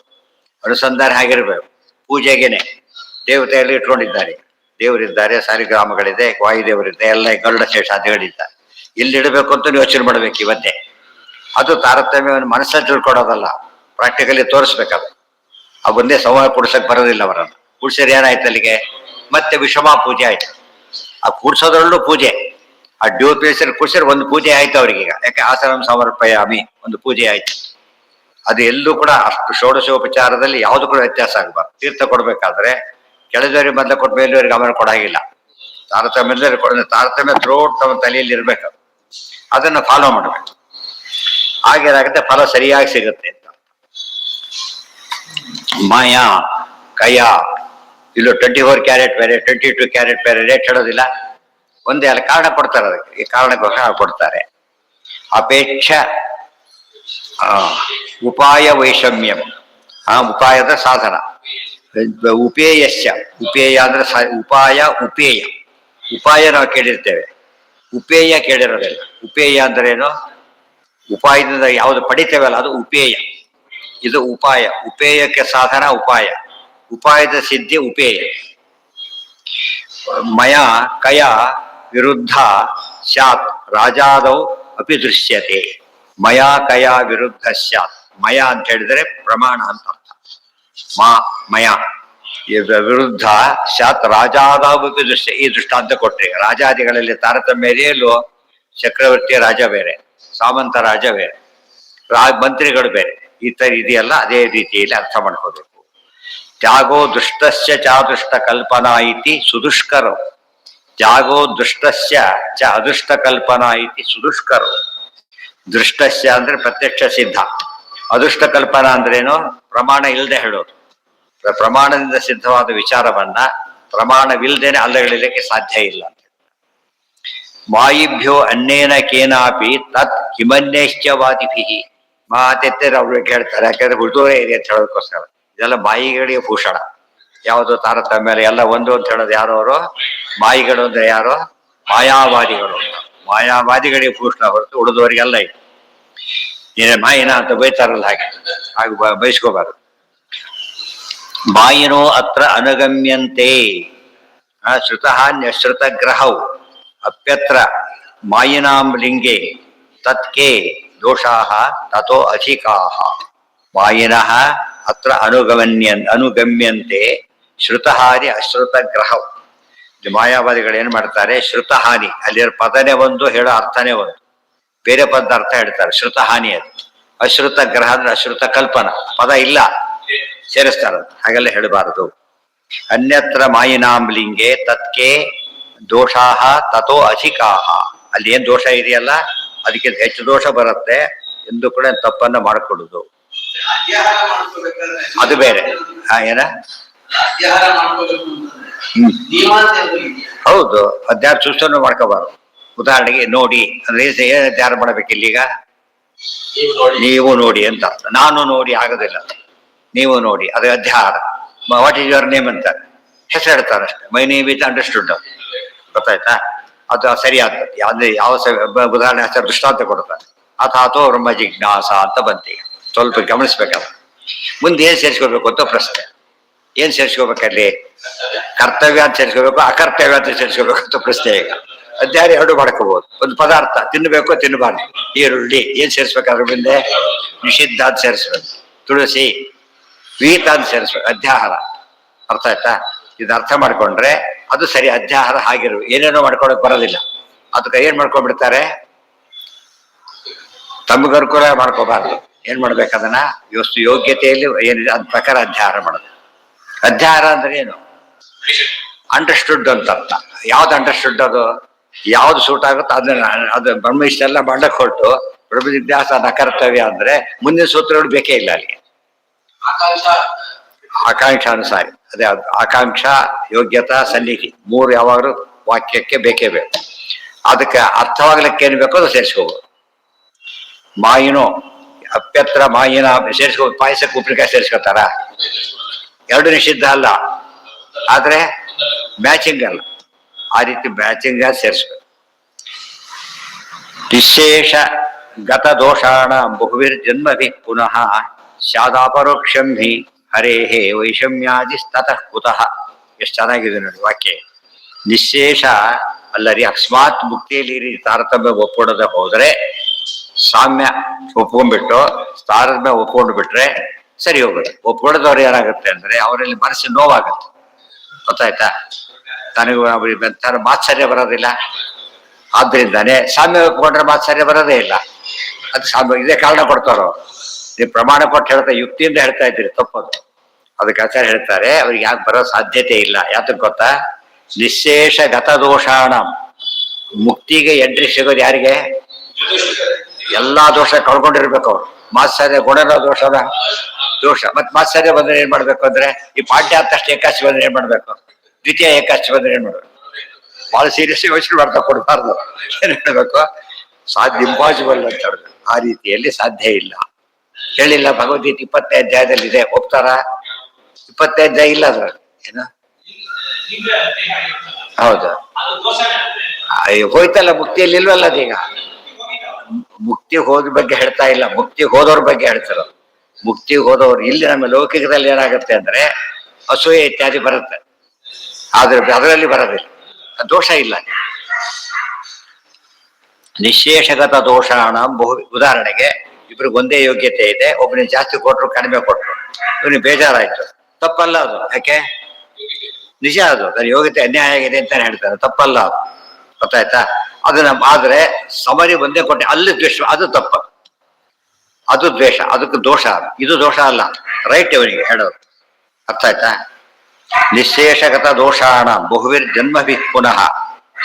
ಅನುಸಂಧಾನ ಹೇಗಿರ್ಬೇಕು. ಪೂಜೆಗೆನೆ ದೇವತೆಯಲ್ಲಿ ಇಟ್ಕೊಂಡಿದ್ದಾರೆ, ದೇವರಿದ್ದಾರೆ, ಸಾಲಿಗ್ರಾಮಗಳಿದೆ, ವಾಯುದೇವರಿದೆ, ಎಲ್ಲ ಗರುಡ ಶೇಷಾದಿಗಳಿದ್ದಾರೆ. ಎಲ್ಲಿ ಇಡಬೇಕು ಅಂತ ಯೋಚನೆ ಮಾಡ್ಬೇಕು ಇವತ್ತೇ. ಅದು ತಾರತಮ್ಯವನ್ನು ಮನಸ್ಸಲ್ಲಿ ತಿಳ್ಕೊಡೋದಲ್ಲ, ಪ್ರಾಕ್ಟಿಕಲಿ ತೋರಿಸ್ಬೇಕದು. ಆ ಒಂದೇ ಸಮಯ ಕೂಡ್ಸಕ್ ಬರೋದಿಲ್ಲ ಅವರನ್ನು. ಕೂಡ್ಸಿದ್ರೆ ಏನಾಯ್ತು ಅಲ್ಲಿಗೆ, ಮತ್ತೆ ವಿಷಮಾ ಪೂಜೆ ಆಯ್ತು. ಆ ಕೂಡ್ಸೋದ್ರಲ್ಲೂ ಪೂಜೆ. ಆ ಡ್ಯೂ ಪ್ಲೇಸಲ್ಲಿ ಕೂಡ್ಸಿದ್ರೆ ಒಂದು ಪೂಜೆ ಆಯ್ತು ಅವ್ರಿಗೀಗ. ಯಾಕೆ ಆಸನಂ ಸಮರ್ಪಯಾಮಿ, ಒಂದು ಪೂಜೆ ಆಯ್ತು. ಅದು ಎಲ್ಲೂ ಕೂಡ ಅಷ್ಟು ಷೋಡಶೋಪಚಾರದಲ್ಲಿ ಯಾವುದು ಕೂಡ ವ್ಯತ್ಯಾಸ ಆಗಬಾರ್ದು. ತೀರ್ಥ ಕೊಡ್ಬೇಕಾದ್ರೆ ಕೆಳದವರಿಗೆ ಮೊದಲು ಕೊಟ್ಟು ಮೇಲುವರಿಗೆ ಆಮೇಲೆ ಕೊಡಾಗಿಲ್ಲ. ತಾರತಮ್ಯ ಥ್ರೋಟ್ ನಮ್ಮ ತಲೆಯಲ್ಲಿ ಇರ್ಬೇಕು, ಅದನ್ನ ಫಾಲೋ ಮಾಡ್ಬೇಕು. ಹಾಗೇನಾಗುತ್ತೆ, ಫಲ ಸರಿಯಾಗಿ ಸಿಗುತ್ತೆ ಅಂತ. ಮಾಯಾ ಕಯ ಇಲ್ಲೂ 24 ಕ್ಯಾರೆಟ್ ಬೇರೆ, 22 ಕ್ಯಾರೆಟ್ ಬೇರೆ ರೇಟ್ ಹೇಳೋದಿಲ್ಲ. ಒಂದೇ ಅಲ್ಲಿ ಕಾರಣ ಕೊಡ್ತಾರೆ, ಅದಕ್ಕೆ ಈ ಕಾರಣಕ್ಕೋಸ್ಕರ ಕೊಡ್ತಾರೆ. ಅಪೇಕ್ಷ ಉಪಾಯ ವೈಷಮ್ಯಂ, ಉಪಾಯದ ಸಾಧನ. ಉಪೇಯಶ್ಚ, ಉಪೇಯ ಅಂದ್ರೆ ಉಪಾಯ, ಉಪೇಯ. ಉಪಾಯ ನಾವು ಕೇಳಿರ್ತೇವೆ, ಉಪೇಯ ಕೇಳಿರೋದಿಲ್ಲ. ಉಪೇಯ ಅಂದ್ರೇನು? ಉಪಾಯದಿಂದ ಯಾವುದು ಪಡಿತೇವಲ್ಲ ಅದು ಉಪೇಯ. ಇದು ಉಪಾಯ. ಉಪೇಯಕ್ಕೆ ಸಾಧನ ಉಪಾಯ, ಉಪಾಯದ ಸಿದ್ಧಿ ಉಪೇಯ. ಮಯ ಕಯ ವಿರುದ್ಧ ಸ್ಯಾತ್ ರಾಜಾದೌ ಅಪಿ ದೃಶ್ಯತೆ. ಮಯ ಕಯ ವಿರುದ್ಧ ಸ್ಯಾತ್. ಮಯ ಅಂತ ಹೇಳಿದ್ರೆ ಪ್ರಮಾಣ ಅಂತ ಅರ್ಥ. ಮಯ ವಿರುದ್ಧ ಸ್ಯಾತ್ ರಾಜಾದೌ ಅಪಿ ದೃಶ್ಯ. ಈ ದೃಷ್ಟಾಂತ ಕೊಟ್ರಿ. ರಾಜಾದಿಗಳಲ್ಲಿ ತಾರತಮ್ಯ ಇದೆಯಲ್ಲೋ, ಚಕ್ರವರ್ತಿ ರಾಜ ಬೇರೆ, ಸಾಮಂತ ರಾಜ ಬೇರೆ, ಮಂತ್ರಿಗಳು ಬೇರೆ, ಈ ತರ ಇದೆಯಲ್ಲ, ಅದೇ ರೀತಿಯಲ್ಲಿ ಅರ್ಥ ಮಾಡ್ಕೋಬೇಕು. ತ್ಯಾಗೋ ದುಷ್ಟಸ್ಯ ಚಾದುಷ್ಟ ಕಲ್ಪನಾ ಇತಿ ಸುದುಷ್ಕರೋ. ತ್ಯಾಗೋ ದುಷ್ಟಸ್ಯ ಚ ಅದೃಷ್ಟ ಕಲ್ಪನಾ ಇತಿ ಸುದುಷ್ಕರೋ. ದೃಷ್ಟಸ್ಯ ಅಂದ್ರೆ ಪ್ರತ್ಯಕ್ಷ ಸಿದ್ಧ, ಅದೃಷ್ಟ ಕಲ್ಪನಾ ಅಂದ್ರೇನು? ಪ್ರಮಾಣ ಇಲ್ಲದೆ ಹೇಳೋದು. ಪ್ರಮಾಣದಿಂದ ಸಿದ್ಧವಾದ ವಿಚಾರವನ್ನ ಪ್ರಮಾಣವಿಲ್ಲದೇನೆ ಅಲ್ಲಗಳಿಲಿಕ್ಕೆ ಸಾಧ್ಯ ಇಲ್ಲ ಅಂತ. ಮಾಯಿಭ್ಯೋ ಅನ್ನೇನ ಕೇನಾಪಿ ತತ್ ಕಿಮನ್ಯಶ್ಚವಾದಿಭಿ. ಮಾತೆತ್ತರೆ ಅವ್ರಿಗೆ ಕೇಳ್ತಾರೆ, ಯಾಕಂದ್ರೆ ಹುಡುಗರೇ ಇದೆ ಅಂತ ಹೇಳೋದಕ್ಕೋಸ್ಕರ. ಇದೆಲ್ಲ ಮಾಯಿಗಳಿಗೆ ಭೂಷಣ. ಯಾವುದು ತಾರತಮ್ಯ ಎಲ್ಲ ಒಂದು ಅಂತ ಹೇಳೋದು ಯಾರು? ಅವರು ಮಾಯಿಗಳು ಅಂದ್ರೆ ಯಾರು? ಮಾಯಾವಾದಿಗಳು. ಮಾಯಾವಾದಿಗಳಿಗೆ ಭೂಷಣ ಹೊರತು ಉಳಿದವರಿಗೆಲ್ಲ ಇದೆ. ಏನೇ ಮಾಯಿನ ಅಂತ ಬೈತಾರಲ್ಲ, ಹಾಗೆ ಬಯಸ್ಕೋಬಾರದು. ಮಾಯಿನೋ ಅತ್ರ ಅನುಗಮ್ಯಂತೆ ಶ್ರುತಃ ಗ್ರಹೌ ಅಪ್ಯತ್ರ ಮಾಯಿನಾಂ ಲಿಂಗೆ ತತ್ಕೆ ದೋಷಾಃ ತಥೋ ಅಧಿಕಾಃ. ಮಾಯಿನಃ ಅತ್ರ ಅನುಗಮ್ಯಂತೆ ಶ್ರುತಹಾನಿ ಅಶ್ರುತ ಗ್ರಹೌ. ಮಾಯಾವಾದಿಗಳು ಏನ್ ಮಾಡ್ತಾರೆ? ಶ್ರುತಹಾನಿ, ಅಲ್ಲಿರೋ ಪದನೇ ಒಂದು, ಹೇಳೋ ಅರ್ಥನೇ ಒಂದು, ಬೇರೆ ಪದ ಅರ್ಥ ಹೇಳ್ತಾರೆ. ಶ್ರುತಹಾನಿ ಅದು. ಅಶ್ರುತ ಗ್ರಹ ಅಂದ್ರೆ ಅಶ್ರುತ ಕಲ್ಪನಾ, ಪದ ಇಲ್ಲ ಸೇರಿಸ್ತಾರ. ಹಾಗೆಲ್ಲ ಹೇಳಬಾರದು. ಅನ್ಯತ್ರ ಮಾಯಿನಾಂಬ್ಲಿಂಗೆ ತತ್ಕೆ ದೋಷಾಹ ತಥೋ ಅಧಿಕಾಹ. ಅಲ್ಲಿ ಏನ್ ದೋಷ ಇದೆಯಲ್ಲ ಅದಕ್ಕೆ ಹೆಚ್ಚು ದೋಷ ಬರುತ್ತೆ ಎಂದು ಕೂಡ ತಪ್ಪನ್ನ ಮಾಡಿಕೊಡುದು. ಅದು ಬೇರೆ. ಏನ? ಹೌದು, ಅಧ್ಯಾರ ಚೂಸನ್ನು ಮಾಡ್ಕೋಬಾರ್ದು. ಉದಾಹರಣೆಗೆ ನೋಡಿ ಅಂದ್ರೆ ಏನ್ ಅಧ್ಯಾರ ಮಾಡ್ಬೇಕು ಇಲ್ಲೀಗ? ನೀವು ನೋಡಿ ಅಂತ ಅರ್ಥ. ನಾನು ನೋಡಿ ಆಗೋದಿಲ್ಲ, ನೀವು ನೋಡಿ, ಅದು ಅಧ್ಯಾರ. ವಾಟ್ ಈಸ್ ಯುವರ್ ನೇಮ್ ಅಂತ ಹೆಸರು ಹೇಳ್ತಾರೆ ಅಷ್ಟೇ. My name is understood. ಗೊತ್ತಾಯ್ತಾ? ಅದು ಸರಿಯಾದ ಅಂದ್ರೆ ಯಾವ ಉದಾಹರಣೆ ಹೆಸರು ದೃಷ್ಟಾಂತ ಕೊಡ್ತಾರೆ. ಅಥಾತೋ ಬ್ರಹ್ಮ ಜಿಜ್ಞಾಸ ಅಂತ ಬಂತೀಗ. ಸ್ವಲ್ಪ ಗಮನಿಸ್ಬೇಕಲ್ಲ. ಮುಂದೆ ಏನ್ ಸೇರಿಸ್ಕೋಬೇಕು ಅಂತ ಪ್ರಶ್ನೆ. ಏನ್ ಸೇರಿಸ್ಕೋಬೇಕಲ್ಲಿ? ಕರ್ತವ್ಯ ಅಂತ ಸೇರಿಸ್ಕೋಬೇಕು, ಅಕರ್ತವ್ಯ ಅಂತ ಸೇರಿಸ್ಕೋಬೇಕು ಅಂತ ಪ್ರಶ್ನೆ. ಈಗ ಅಧ್ಯಾಯ ಎರಡು ಮಾಡ್ಕೋಬಹುದು. ಒಂದು ಪದಾರ್ಥ ತಿನ್ನಬೇಕು, ತಿನ್ನಬಾರ್ದು. ಈರುಳ್ಳಿ ಏನ್ ಸೇರಿಸ್ಬೇಕಾದ್ರ ಮುಂದೆ? ನಿಷಿದ್ಧ ಅಂತ ಸೇರಿಸ್ಬೇಕು. ತುಳಸಿ ವೀತ ಅಂತ ಸೇರಿಸ್ಬೇಕು. ಅಧ್ಯಾಹಾರ. ಅರ್ಥ ಆಯ್ತಾ? ಇದು ಅರ್ಥ ಮಾಡ್ಕೊಂಡ್ರೆ ಅದು ಸರಿ. ಅಧ್ಯಾಹಾರ ಹಾಗಿರು ಏನೇನೋ ಮಾಡ್ಕೊಳಕ್ ಬರೋದಿಲ್ಲ. ಅದಕ್ಕೆ ಏನ್ ಮಾಡ್ಕೊಂಡ್ಬಿಡ್ತಾರೆ? ತಮ್ಗೆ ಅನುಕೂಲ ಮಾಡ್ಕೋಬಾರ್ದು. ಏನ್ ಮಾಡ್ಬೇಕು? ಅದನ್ನ ಯೋಗ್ಯತೆಯಲ್ಲಿ ಏನಿದೆ ಅದ್ ಪ್ರಕಾರ ಅಧ್ಯಾಹಾರ ಮಾಡೋದು. ಅಧ್ಯಾಹಾರ ಅಂದ್ರೆ ಏನು? ಅಂಡರ್ಸ್ಟುಡ್ ಅಂತ ಅರ್ಥ. ಯಾವ್ದು ಅಂಡರ್ಸ್ಟುಡ್? ಅದು ಯಾವ್ದು ಸೂಟ್ ಆಗುತ್ತೋ ಅದನ್ನ. ಅದು ಬ್ರಹ್ಮ ಇಷ್ಟೆಲ್ಲ ಮಾಡಕ್ ಹೊರಟು ಬ್ರಹ್ಮ ಜಿಜ್ಞಾಸ ಅಕರ್ತವ್ಯ ಅಂದ್ರೆ ಮುಂದಿನ ಸೂತ್ರಗಳು ಬೇಕೇ ಇಲ್ಲ ಅಲ್ಲಿ. ಆಕಾಂಕ್ಷಾನುಸಾರಿ. ಅದೇ ಆಕಾಂಕ್ಷ, ಯೋಗ್ಯತಾ, ಸನ್ನಿಧಿ ಮೂರು ಯಾವಾಗಲೂ ವಾಕ್ಯಕ್ಕೆ ಬೇಕೇ ಬೇಕು. ಅದಕ್ಕೆ ಅರ್ಥವಾಗ್ಲಿಕ್ಕೆ ಏನ್ ಬೇಕೋ ಅದು ಸೇರಿಸ್ಕೋಬಹುದು. ಮಾಯಿನೋ ಅಪ್ಯತ್ರ ಮಾಯಿನ ಸೇರಿಸ್ಕೋಬಹುದು. ಪಾಯಸಕ್ಕೆ ಉಪ್ಪಿನಕಾಯಿ ಸೇರಿಸ್ಕೋತಾರ? ಎರಡು ನಿಷಿದ್ಧ ಅಲ್ಲ, ಆದ್ರೆ ಮ್ಯಾಚಿಂಗ್ ಅಲ್ಲ. ಆ ರೀತಿ ಮ್ಯಾಚಿಂಗ್ ಸೇರಿಸ್ಬೇಕು. ವಿಶೇಷ ಗತ ದೋಷಾಣ ಬಹುವಿರ್ ಜನ್ಮಭಿ ಪುನಃ ಸ್ಯಾದಾಪರೋಕ್ಷಂ ಹಿ ಹರೇಹೇ ವೈಷಮ್ಯಾದಿ ಸ್ತತಃ ಕುತಃ. ಎಷ್ಟು ಚೆನ್ನಾಗಿದೆ ನೋಡಿ ವಾಕ್ಯ. ನಿಶೇಷ ಅಲ್ಲರಿ, ಅಕಸ್ಮಾತ್ ಮುಕ್ತಿಯಲ್ಲಿ ತಾರತಮ್ಯ ಒಪ್ಪಿಡದೆ ಹೋದ್ರೆ, ಸಾಮ್ಯ ಒಪ್ಕೊಂಡ್ಬಿಟ್ಟು ತಾರತಮ್ಯ ಒಪ್ಕೊಂಡು ಬಿಟ್ರೆ ಸರಿ ಹೋಗುತ್ತೆ. ಒಪ್ಪಿಡದವ್ರು ಏನಾಗುತ್ತೆ ಅಂದ್ರೆ ಅವರಲ್ಲಿ ಮನಸ್ಸಿನ ನೋವಾಗತ್ತೆ. ಗೊತ್ತಾಯ್ತಾ? ತನಗೆ ಮಾತ್ಸರ್ಯ ಬರೋದಿಲ್ಲ. ಆದ್ರಿಂದಾನೆ ಸಾಮ್ಯ ಒಪ್ಕೊಂಡ್ರೆ ಮಾತ್ಸರ್ಯ ಬರೋದೇ ಇಲ್ಲ. ಅದು ಸಾಮ್ಯ ಇದೇ ಕಾರಣ ಕೊಡ್ತಾರೋ. ನೀವು ಪ್ರಮಾಣ ಕೊಟ್ಟು ಹೇಳ್ತಾ ಯುಕ್ತಿಯಿಂದ ಹೇಳ್ತಾ ಇದ್ದೀರಿ, ತಪ್ಪದು. ಅದಕ್ಕೆ ಆಚಾರ್ಯ ಹೇಳ್ತಾರೆ ಅವ್ರಿಗೆ ಯಾಕೆ ಬರೋ ಸಾಧ್ಯತೆ ಇಲ್ಲ. ಯಾತಕ್ಕೆ ಗೊತ್ತಾ? ನಿಶೇಷ ಗತದೋಷಾಣ ಮುಕ್ತಿಗೆ ಎಂಟ್ರಿ ಸಿಗೋದು ಯಾರಿಗೆ? ಎಲ್ಲಾ ದೋಷ ಕಳ್ಕೊಂಡಿರ್ಬೇಕು ಅವ್ರು. ಮಾತ್ಸರ್ಯ ಗುಣದ ದೋಷದ ದೋಷ. ಮತ್ ಮಾತ್ಸರ್ಯ ಬಂದ್ರೆ ಏನ್ ಮಾಡ್ಬೇಕು ಅಂದ್ರೆ, ಈ ಪಾಠ್ಯ ಆದ ತಕ್ಷಣ ಏಕಾಚಿ ಬಂದ್ರೆ ಏನ್ ಮಾಡ್ಬೇಕು? ದ್ವಿತೀಯ ಏಕಾಚಿ ಬಂದ್ರೆ ಏನ್ ಮಾಡ್ಬೇಕು? ಬಹಳ ಸೀರಿಯಸ್ ಯೋಚನೆ ಮಾಡ್ತಾ ಕೊಡ್ಬಾರ್ದು. ಏನ್ ಹೇಳ್ಬೇಕು? ಸಾಧ್ಯ ಇಂಪಾಸಿಬಲ್ ಅಂತ ಹೇಳ್ಬೇಕು. ಆ ರೀತಿಯಲ್ಲಿ ಸಾಧ್ಯ ಇಲ್ಲ. ಹೇಳಿಲ್ಲ ಭಗವದ್ಗೀತೆ 20ನೇ ಅಧ್ಯಾಯದಲ್ಲಿ ಇದೆ, ಒಪ್ತಾರ? 20ನೇ ಅಧ್ಯಾಯ ಇಲ್ಲ ಅದ್ರಲ್ಲಿ. ಏನು ಹೌದು, ಹೋಯ್ತಲ್ಲ, ಮುಕ್ತಿಯಲ್ಲಿ ಇಲ್ವಲ್ಲ ಅದೀಗ. ಮುಕ್ತಿ ಹೋದ ಬಗ್ಗೆ ಹೇಳ್ತಾ ಇಲ್ಲ, ಮುಕ್ತಿ ಹೋದವ್ರ ಬಗ್ಗೆ ಹೇಳ್ತಾರ. ಮುಕ್ತಿ ಹೋದವ್ರು ಇಲ್ಲಿ ನಮ್ಮ ಲೌಕಿಕದಲ್ಲಿ ಏನಾಗುತ್ತೆ ಅಂದ್ರೆ ಅಸೂಯೆ ಇತ್ಯಾದಿ ಬರುತ್ತೆ, ಆದ್ರೆ ಅದರಲ್ಲಿ ಬರೋದಿಲ್ಲ, ದೋಷ ಇಲ್ಲ. ನಿಶೇಷಗತ ದೋಷಾಣ ಬಹು. ಉದಾಹರಣೆಗೆ ಇಬ್ರಿಗೆ ಒಂದೇ ಯೋಗ್ಯತೆ ಇದೆ, ಒಬ್ಬನಿಗೆ ಜಾಸ್ತಿ ಕೊಟ್ರು ಕಡಿಮೆ ಕೊಟ್ರು, ಇವನಿಗೆ ಬೇಜಾರಾಯ್ತು, ತಪ್ಪಲ್ಲ ಅದು. ಯಾಕೆ? ನಿಜ ಅದು, ನನ್ನ ಯೋಗ್ಯತೆ ಅನ್ಯಾಯ ಆಗಿದೆ ಅಂತಾನೆ ಹೇಳ್ತಾರೆ, ತಪ್ಪಲ್ಲ ಅದು. ಗೊತ್ತಾಯ್ತಾ? ಅದನ್ನ ಆದ್ರೆ ಸಮರಿ ಒಂದೇ ಕೊಟ್ಟೆ ಅಲ್ಲಿ ದ್ವೇಷ, ಅದು ತಪ್ಪ, ಅದು ದ್ವೇಷ, ಅದಕ್ಕೆ ದೋಷ. ಇದು ದೋಷ ಅಲ್ಲ, ರೈಟ್ ಇವನಿಗೆ ಹೇಳೋದು. ಅರ್ಥ ಆಯ್ತಾ? ನಿಶೇಷಗತ ದೋಷಾಣ ಬಹುವಿರ್ ಜನ್ಮಭಿ ಪುನಃ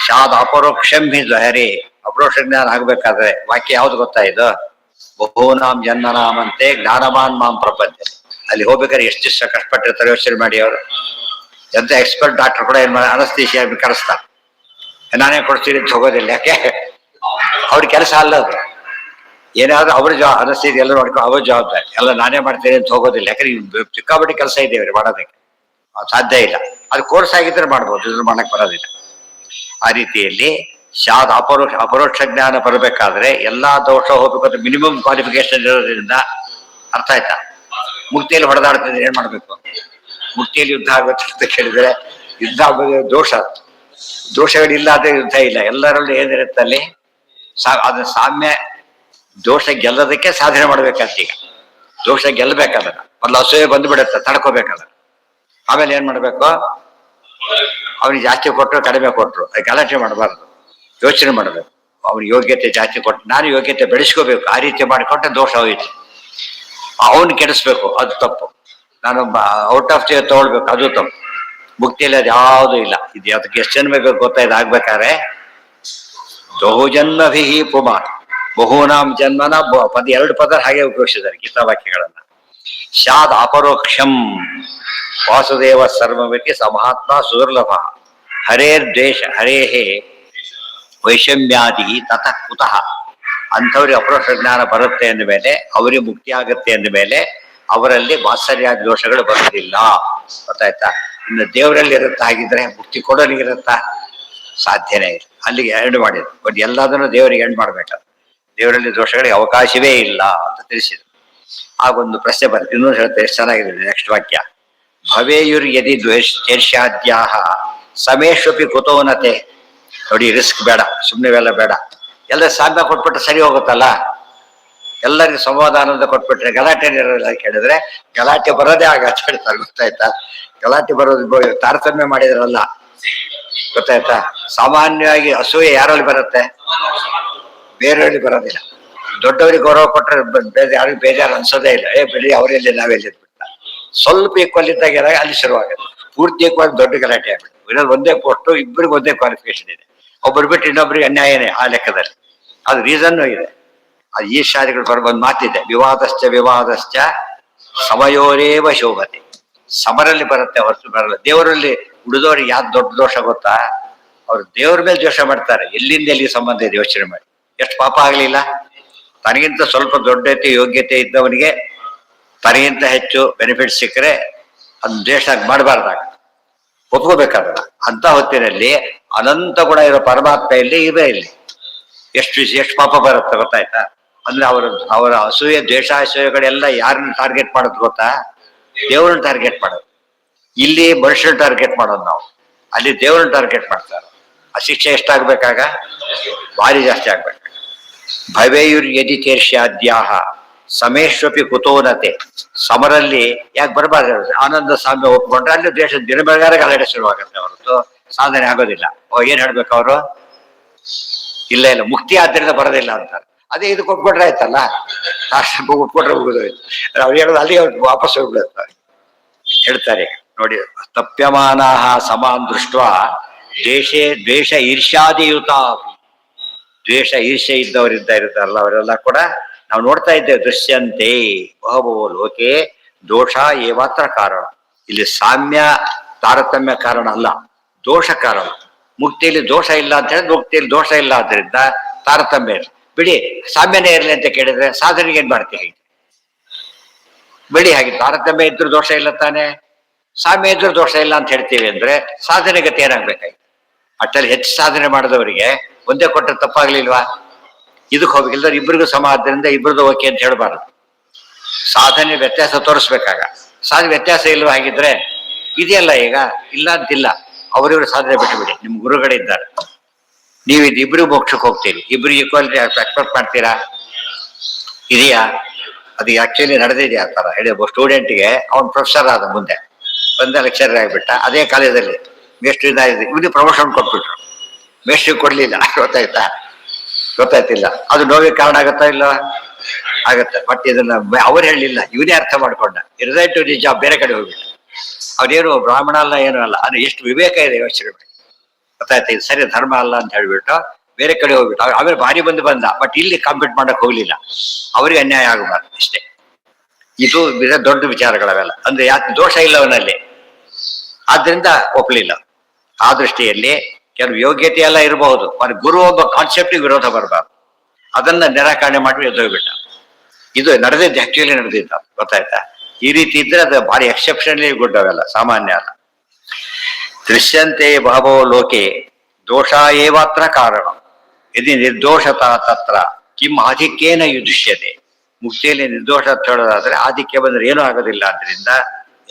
ಶಾದ್ ಅಪರೋಕ್ಷಂ ಹಿ ದ್ವಹರಿ. ಅಪರೋಕ್ಷ ಜ್ಞಾನ ಆಗ್ಬೇಕಾದ್ರೆ ವಾಕ್ಯ ಯಾವ್ದು ಗೊತ್ತಾ ಇದು? ಬಹೂನಾಂ ಜನ್ಮನಾಮಂತೆ ಜ್ಞಾನವಾನ್ ಮಾಂ ಪ್ರಪಂಚ. ಅಲ್ಲಿ ಹೋಗ್ಬೇಕಾದ್ರೆ ಎಷ್ಟು ದಿವಸ ಕಷ್ಟಪಟ್ಟಿರ್ತಾರೆ ಯೋಚನೆ ಮಾಡಿ. ಅವರು ಎಂತ ಎಕ್ಸ್ಪರ್ಟ್ ಡಾಕ್ಟರ್ ಕೂಡ ಏನ್ ಮಾಡಿ ಅನಸ್ತೇಶಿಯಾ ಕರೆಸ್ತಾರೆ. ನಾನೇ ಕೊಡ್ತೀನಿ ಅಂತ ಹೋಗೋದಿಲ್ಲ. ಯಾಕೆ? ಅವ್ರ ಕೆಲಸ ಅಲ್ಲ ಅದು. ಏನಾದ್ರು ಅವ್ರ ಅನಸ್ತೇಶಿಯಾ ಎಲ್ಲ ನೋಡ್ಕೊ, ಅವ್ರ ಜವಾಬ್ದಾರಿ ಎಲ್ಲ ನಾನೇ ಮಾಡ್ತೀನಿ ಅಂತ ಹೋಗೋದಿಲ್ಲ. ಯಾಕಂದ್ರೆ ಸಿಕ್ಕಾಪಟ್ಟಿ ಕೆಲಸ ಇದ್ದೇವೆ ಮಾಡೋದಕ್ಕೆ, ಸಾಧ್ಯ ಇಲ್ಲ. ಅದು ಕೋರ್ಸ್ ಆಗಿದ್ರೆ ಮಾಡ್ಬೋದು, ಇದ್ರ ಮಾಡಕ್ ಬರೋದಿಲ್ಲ. ಆ ರೀತಿಯಲ್ಲಿ ಶಾದ್ ಅಪರೋಕ್ಷ ಜ್ಞಾನ ಬರಬೇಕಾದ್ರೆ ಎಲ್ಲಾ ದೋಷ ಹೋಗ್ಬೇಕಂದ್ರೆ ಮಿನಿಮಮ್ ಕ್ವಾಲಿಫಿಕೇಶನ್ ಇರೋದ್ರಿಂದ. ಅರ್ಥ ಆಯ್ತಾ? ಮುಕ್ತಿಯಲ್ಲಿ ಹೊಡೆದಾಡ್ತಿದ್ರೆ ಏನ್ ಮಾಡ್ಬೇಕು? ಮುಕ್ತಿಯಲ್ಲಿ ಯುದ್ಧ ಆಗುತ್ತೆ ಅಂತ ಕೇಳಿದ್ರೆ ಯುದ್ಧ ಆಗೋದು ದೋಷ. ದೋಷಗಳಿಲ್ಲ ಆದ್ರೆ ಯುದ್ಧ ಇಲ್ಲ. ಎಲ್ಲರಲ್ಲೂ ಏನಿರುತ್ತೆ ಅಲ್ಲಿ ಅದ್ರ ಸಾಮ್ಯ. ದೋಷ ಗೆಲ್ಲೋದಕ್ಕೆ ಸಾಧನೆ ಮಾಡ್ಬೇಕಂತ. ಈಗ ದೋಷ ಗೆಲ್ಲಬೇಕಾದ್ರೆ ಮೊದಲು ಅಸೂಯೆ ಬಂದ್ಬಿಡುತ್ತೆ, ತಡ್ಕೋಬೇಕಾದ್ರೆ. ಆಮೇಲೆ ಏನ್ ಮಾಡ್ಬೇಕು? ಅವ್ನಿಗೆ ಜಾಸ್ತಿ ಕೊಟ್ಟರು ಕಡಿಮೆ ಕೊಟ್ಟರು ಗಲಾಟೆ ಮಾಡಬಾರ್ದು, ಯೋಚನೆ ಮಾಡಬೇಕು. ಅವ್ನಿಗೆ ಯೋಗ್ಯತೆ ಜಾಸ್ತಿ ಕೊಟ್ಟು ನಾನು ಯೋಗ್ಯತೆ ಬೆಳೆಸ್ಕೋಬೇಕು, ಆ ರೀತಿ ಮಾಡಿಕೊಟ್ಟೆ ದೋಷ ಹೋಯ್ತು. ಅವನು ಕೆಡಿಸ್ಬೇಕು, ಅದು ತಪ್ಪು. ನಾನು ಔಟ್ ಆಫ್ ಸ್ಟೇ ತಗೊಳ್ಬೇಕು, ಅದು ತಪ್ಪು. ಮುಕ್ತಿಯಲ್ಲಿ ಅದು ಯಾವುದೂ ಇಲ್ಲ. ಇದು ಅದಕ್ಕೆ ಎಷ್ಟು ಜನ ಬೇಕು ಗೊತ್ತಾ? ಇದು ಆಗ್ಬೇಕಾದ್ರೆ ಬಹುಜನ್ಮಭಿ ಪುಮಾನ್ ಬಹುನಾಂ ಜನ್ಮನ ಪದ, ಎರಡು ಪದ ಹಾಗೆ ಉಪಯೋಗಿಸಿದ್ದಾರೆ ಗೀತಾವಾಕ್ಯಗಳನ್ನ. ಶಾದ್ ಅಪರೋಕ್ಷಂ ವಾಸುದೇವ ಸರ್ವಮಿತಿ ಸಮಹಾತ್ಮ ಸುದುರ್ಲಭ ಹರೇರ್ದ್ವೇಷ ಹರೇಹೇ ವೈಷಮ್ಯಾದಿ ತತಃ ಕುತಃ. ಅಂಥವ್ರಿಗೆ ಅಪರೋಕ್ಷ ಜ್ಞಾನ ಬರುತ್ತೆ ಅಂದ ಮೇಲೆ, ಅವರಿಗೆ ಮುಕ್ತಿ ಆಗುತ್ತೆ ಅಂದ ಮೇಲೆ ಅವರಲ್ಲಿ ವಾತ್ಸರ್ಯಾದಿ ದೋಷಗಳು ಬರೋದಿಲ್ಲ. ಗೊತ್ತಾಯ್ತಾ? ಇನ್ನು ದೇವರಲ್ಲಿ ಇರುತ್ತಾ? ಹಾಗಿದ್ರೆ ಮುಕ್ತಿ ಕೊಡೋನಿಗಿರುತ್ತಾ? ಸಾಧ್ಯನೇ ಇಲ್ಲ. ಅಲ್ಲಿಗೆ ಎಂಡ್ ಮಾಡಿದ್ರು. ಬಟ್ ಎಲ್ಲದನ್ನು ದೇವರಿಗೆ ಎಂಡ್ ಮಾಡ್ಬೇಕಾದ್ರೆ ದೇವರಲ್ಲಿ ದೋಷಗಳಿಗೆ ಅವಕಾಶವೇ ಇಲ್ಲ ಅಂತ ತಿಳಿಸಿದ್ರು. ಆಗೊಂದು ಪ್ರಶ್ನೆ ಬರುತ್ತೆ, ಇನ್ನೊಂದು ಹೇಳ್ತಾರೆ, ಎಷ್ಟು ಚೆನ್ನಾಗಿದೆ ನೆಕ್ಸ್ಟ್ ವಾಕ್ಯ. ಭವೇಯುರ್ ಯದಿ ದ್ವೇಷ್ಯಾದ್ಯಾಹ ಸಮೇಶ್ವಪಿ ಕುತೋನತೆ. ನೋಡಿ, ರಿಸ್ಕ್ ಬೇಡ, ಸುಮ್ಮನೆವೆಲ್ಲ ಬೇಡ. ಎಲ್ಲ ಸಾಧ್ಯ ಕೊಟ್ಬಿಟ್ರೆ ಸರಿ ಹೋಗುತ್ತಲ್ಲ. ಎಲ್ಲರಿಗೂ ಸಮಾಧಾನದ ಕೊಟ್ಬಿಟ್ರೆ ಗಲಾಟೆ ಇರೋಲ್ಲ. ಕೇಳಿದ್ರೆ ಗಲಾಟೆ ಬರೋದೇ ಆಗತ್ತೆ ಹೇಳ್ತಾರೆ. ಗೊತ್ತಾಯ್ತಾ? ಗಲಾಟೆ ಬರೋದು ತಾರತಮ್ಯ ಮಾಡಿದ್ರಲ್ಲ. ಗೊತ್ತಾಯ್ತಾ? ಸಾಮಾನ್ಯವಾಗಿ ಅಸೂಯೆ ಯಾರಲ್ಲಿ ಬರುತ್ತೆ? ಬೇರೆಯವ್ರಿಗೆ ಬರೋದಿಲ್ಲ. ದೊಡ್ಡವರಿಗೆ ಗೌರವ ಕೊಟ್ಟರೆ ಯಾರಿಗೂ ಬೇಜಾರು ಅನ್ಸೋದೇ ಇಲ್ಲ. ಬಿಡಿ, ಅವರೆಲ್ಲಿ ನಾವೆಲ್ಲಿ ಬಿಟ್ಟ. ಸ್ವಲ್ಪ ಈಕ್ವಲ್ ಇದ್ದಾಗ ಅಲ್ಲಿ ಶುರುವಾಗುತ್ತೆ. ಪೂರ್ತಿ ಈಕ್ವಲ್ ದೊಡ್ಡ ಗಲಾಟೆ ಆಗ್ಬಿಟ್ಟು ಇರೋದು ಒಂದೇ ಪೋಸ್ಟು, ಇಬ್ಬರಿಗೆ ಒಂದೇ ಕ್ವಾಲಿಫಿಕೇಶನ್ ಇದೆ. ಒಬ್ಬರು ಬಿಟ್ಟು ಇನ್ನೊಬ್ರಿಗೆ ಅನ್ಯಾಯನೇ ಆ ಲೆಕ್ಕದಲ್ಲಿ. ಅದು ರೀಸನ್ನು ಇದೆ. ಅದು ಈ ಶಾಲೆಗಳು ಒಂದು ಮಾತಿದೆ, ವಿವಾದಶ್ಚ ಸಮಯೋರೇವ ಶೋಭತೆ. ಸಮರಲ್ಲಿ ಬರುತ್ತೆ ಹೊರತು ಬರಲ್ಲ. ದೇವರಲ್ಲಿ ಉಳಿದವರಿಗೆ ಯಾವ್ದು ದೊಡ್ಡ ದೋಷ ಗೊತ್ತಾ? ಅವ್ರು ದೇವ್ರ ಮೇಲೆ ದೋಷ ಮಾಡ್ತಾರೆ. ಎಲ್ಲಿಂದ ಎಲ್ಲಿ ಸಂಬಂಧ ಇದೆ ಯೋಚನೆ ಮಾಡಿ. ಎಷ್ಟು ಪಾಪ ಆಗ್ಲಿಲ್ಲ? ತನಗಿಂತ ಸ್ವಲ್ಪ ದೊಡ್ಡತೆ ಯೋಗ್ಯತೆ ಇದ್ದವನಿಗೆ ತನಗಿಂತ ಹೆಚ್ಚು ಬೆನಿಫಿಟ್ ಸಿಕ್ಕರೆ ಅದನ್ನ ದ್ವೇಷ ಮಾಡಬಾರ್ದಾಗ, ಒಪ್ಕೋಬೇಕಾದ. ಅಂತ ಹೊತ್ತಿನಲ್ಲಿ ಅನಂತ ಗುಣ ಇರೋ ಪರಮಾತ್ಮ ಇಲ್ಲಿ ಇವೇ ಇಲ್ಲಿ ಎಷ್ಟು ಪಾಪ ಬರುತ್ತೆ. ಗೊತ್ತಾಯ್ತಾ? ಅಂದ್ರೆ ಅವರ ಅಸೂಯೆ ದ್ವೇಷಾಸೂಯೆಗಳೆಲ್ಲ ಯಾರನ್ನ ಟಾರ್ಗೆಟ್ ಮಾಡೋದು ಗೊತ್ತಾ? ದೇವ್ರನ್ನ ಟಾರ್ಗೆಟ್ ಮಾಡೋದು. ಇಲ್ಲಿ ಮನುಷ್ಯನ ಟಾರ್ಗೆಟ್ ಮಾಡೋದು ನಾವು, ಅಲ್ಲಿ ದೇವ್ರನ್ನ ಟಾರ್ಗೆಟ್ ಮಾಡ್ತಾರೆ. ಆ ಶಿಕ್ಷೆ ಎಷ್ಟಾಗ್ಬೇಕಾಗ? ಭಾರಿ ಜಾಸ್ತಿ ಆಗ್ಬೇಕು. ಭವೇಯುರ್ ಯದಿ ತೀರ್ಷ್ಯಾದ್ಯಾಹ ಸಮೇಶ್ವಪಿ ಕುತೋನತೆ. ಸಮರಲ್ಲಿ ಯಾಕೆ ಬರಬಾರ್ದು? ಆನಂದ ಸಾಮ್ಯ ಒಪ್ಕೊಂಡ್ರೆ ಅಲ್ಲಿ ದೇಶ ದಿನ ಬೆಳಗಾರ ಗಲಾಟೆ ಶುರುವಾಗುತ್ತೆ, ಹೊರತು ಸಾಧನೆ ಆಗೋದಿಲ್ಲ. ಏನ್ ಹೇಳ್ಬೇಕು ಅವರು? ಇಲ್ಲ ಮುಕ್ತಿ ಆದ್ದರಿಂದ ಬರೋದಿಲ್ಲ ಅಂತಾರೆ. ಅದೇ ಇದಕ್ಕೆ ಒಪ್ಕೊಂಡ್ರೆ ಆಯ್ತಲ್ಲ, ಒಪ್ಕೊಂಡ್ರೆ ಮುಗಿದೋಯ್ತು. ಅವ್ರು ಹೇಳೋದು ಅಲ್ಲಿ ವಾಪಸ್ ಹೋಗ್ಬಿಡುತ್ತೆ. ಹೇಳ್ತಾರೆ ನೋಡಿ, ತಪ್ಯಮಾನ ಸಮಾನ್ ದೃಷ್ಟ ದ್ವೇಷೇ ದ್ವೇಷ ಈರ್ಷ್ಯಾದಿಯುತ, ದ್ವೇಷ ಈರ್ಷ್ಯೆ ಇದ್ದಾರಲ್ಲ ಅವರೆಲ್ಲ ಕೂಡ ನಾವು ನೋಡ್ತಾ ಇದ್ದೇವೆ. ದೃಶ್ಯಂತೆ ಬಹವೋ ಲೋಕೆ ದೋಷ ಏವಾತ್ರ ಕಾರಣ. ಇಲ್ಲಿ ಸಾಮ್ಯ ತಾರತಮ್ಯ ಕಾರಣ ಅಲ್ಲ, ದೋಷ ಕಾರಣ. ಮುಕ್ತಿಯಲ್ಲಿ ದೋಷ ಇಲ್ಲ ಅಂತ ಹೇಳಿದ್ರೆ ಮುಕ್ತಿಯಲ್ಲಿ ದೋಷ ಇಲ್ಲ ಆದ್ರಿಂದ ತಾರತಮ್ಯ ಇರಲಿ. ಬಿಡಿ, ಸಾಮ್ಯನೇ ಇರಲಿ ಅಂತ ಕೇಳಿದ್ರೆ ಸಾಧನೆಗೆ ಏನ್ ಮಾಡ್ತೀವಿ? ಬಿಡಿ, ಹಾಗೆ ತಾರತಮ್ಯ ಇದ್ರೂ ದೋಷ ಇಲ್ಲ ತಾನೆ, ಸಾಮ್ಯ ಇದ್ರೂ ದೋಷ ಇಲ್ಲ ಅಂತ ಹೇಳ್ತೀವಿ ಅಂದ್ರೆ ಸಾಧನೆಗತಿ ಏನಾಗ್ಬೇಕಾಗಿ? ಅಟ್ಟಲ್ಲಿ ಹೆಚ್ಚು ಸಾಧನೆ ಮಾಡಿದವರಿಗೆ ಒಂದೇ ಕೊಟ್ಟರೆ ತಪ್ಪಾಗ್ಲಿಲ್ವಾ? ಇದಕ್ಕೆ ಹೋಗ್ಬೇಕಿಲ್ಲ, ಇಬ್ಬರಿಗೂ ಸಮ ಆದ್ದರಿಂದ ಇಬ್ಬರದು ಓಕೆ ಅಂತ ಹೇಳ್ಬಾರ್ದು. ಸಾಧನೆ ವ್ಯತ್ಯಾಸ ತೋರಿಸ್ಬೇಕಾಗ. ಸಾಧನೆ ವ್ಯತ್ಯಾಸ ಇಲ್ವಾ? ಹಾಗಿದ್ರೆ ಇದೆಯಲ್ಲ, ಈಗ ಇಲ್ಲ ಅಂತಿಲ್ಲ. ಅವರಿವರು ಸಾಧನೆ ಬಿಟ್ಟುಬಿಡಿ, ನಿಮ್ ಗುರುಗಳಿದ್ದಾರೆ, ನೀವು ಇದು ಇಬ್ರು ಮೋಕ್ಷಕ್ಕೆ ಹೋಗ್ತೀರಿ, ಇಬ್ರು ಈಕ್ವಾಲಿಟಿ ಎಕ್ಸ್ಪೆಕ್ಟ್ ಮಾಡ್ತೀರಾ? ಇದೆಯಾ? ಅದು ಆಕ್ಚುಲಿ ನಡೆದಿದೆ ಆ ತರ. ಹೇಳಿ, ಒಬ್ಬ ಸ್ಟೂಡೆಂಟ್ಗೆ ಅವನ್ ಪ್ರೊಫೆಸರ್ ಆದ, ಮುಂದೆ ಬಂದ ಲೆಕ್ಚರ್ ಆಗಿಬಿಟ್ಟ. ಅದೇ ಕಾಲೇಜಲ್ಲಿ ಮೇಷ್ಟ್ರು ಇದಾಗಿದೆ, ಇವನಿಗೆ ಪ್ರಮೋಷನ್ ಕೊಟ್ಬಿಟ್ರು, ಮೇಷ್ಟ್ರಿಗೆ ಕೊಡ್ಲಿಲ್ಲ. ಗೊತ್ತಾಯ್ತಿಲ್ಲ? ಅದು ನೋವಿಗೆ ಕಾರಣ ಆಗತ್ತಾ ಇಲ್ಲ? ಆಗತ್ತೆ. ಬಟ್ ಇದನ್ನ ಅವ್ರು ಹೇಳಲಿಲ್ಲ, ಇವನೇ ಅರ್ಥ ಮಾಡ್ಕೊಂಡ. ರಿಸೈನ್ ಟು ದಿ ಜಾಬ್, ಬೇರೆ ಕಡೆ ಹೋಗ್ಬಿಟ್ಟ. ಅವ್ರೇನು ಬ್ರಾಹ್ಮಣ ಅಲ್ಲ, ಏನು ಅಲ್ಲ. ಅದು ಎಷ್ಟು ವಿವೇಕ ಇದೆ ಯೋಚನೆ ಮಾಡಿ. ಗೊತ್ತಾಯ್ತು, ಇದು ಸರಿ ಧರ್ಮ ಅಲ್ಲ ಅಂತ ಹೇಳ್ಬಿಟ್ಟು ಬೇರೆ ಕಡೆ ಹೋಗ್ಬಿಟ್ಟು ಆಮೇಲೆ ಭಾರಿ ಬಂದ. ಬಟ್ ಇಲ್ಲಿ ಕಾಂಪೀಟ್ ಮಾಡಕ್ ಹೋಗ್ಲಿಲ್ಲ, ಅವ್ರಿಗೆ ಅನ್ಯಾಯ ಆಗಬಾರ್ದು ಇಷ್ಟೇ. ಇದು ದೊಡ್ಡ ವಿಚಾರಗಳವೆಲ್ಲ. ಅಂದ್ರೆ ಯಾಕೆ ದೋಷ ಇಲ್ಲ ಅವನಲ್ಲಿ, ಆದ್ರಿಂದ ಒಪ್ಲಿಲ್ಲ. ಆ ದೃಷ್ಟಿಯಲ್ಲಿ ಕೆಲವು ಯೋಗ್ಯತೆ ಎಲ್ಲ ಇರಬಹುದು, ಗುರು ಒಬ್ಬ ಕಾನ್ಸೆಪ್ಟ್ ವಿರೋಧ ಬರಬಾರ್ದು. ಅದನ್ನ ನಿರಾಕರಣೆ ಮಾಡಿ ಎದ್ದೋಗ್ಬಿಟ್ಟ. ಇದು ನಡೆದಿದ್ದು, ಆಕ್ಚುಲಿ ನಡೆದಿದ್ದ. ಗೊತ್ತಾಯ್ತಾ? ಈ ರೀತಿ ಇದ್ರೆ ಅದು ಭಾರಿ ಎಕ್ಸೆಪ್ಷನ್ಲಿ ಗುಡ್, ಅವೆಲ್ಲ ಸಾಮಾನ್ಯ ಅಲ್ಲ. ದೃಶ್ಯಂತೆ ಬಹವೋ ಲೋಕೆ ದೋಷ ಏವಾತ್ರ ಕಾರಣ ಯದಿ ನಿರ್ದೋಷತ ತತ್ರ ಕಿಂ ಆಧಿಕ್ಯೇನ ಯುಧಿಷ್ಯತೆ. ಮುಕ್ತಿಯಲ್ಲಿ ನಿರ್ದೋಷ ಅಂತ ಹೇಳೋದಾದ್ರೆ ಆಧಿಕ್ಯ ಬಂದ್ರೆ ಏನೂ ಆಗೋದಿಲ್ಲ. ಆದ್ರಿಂದ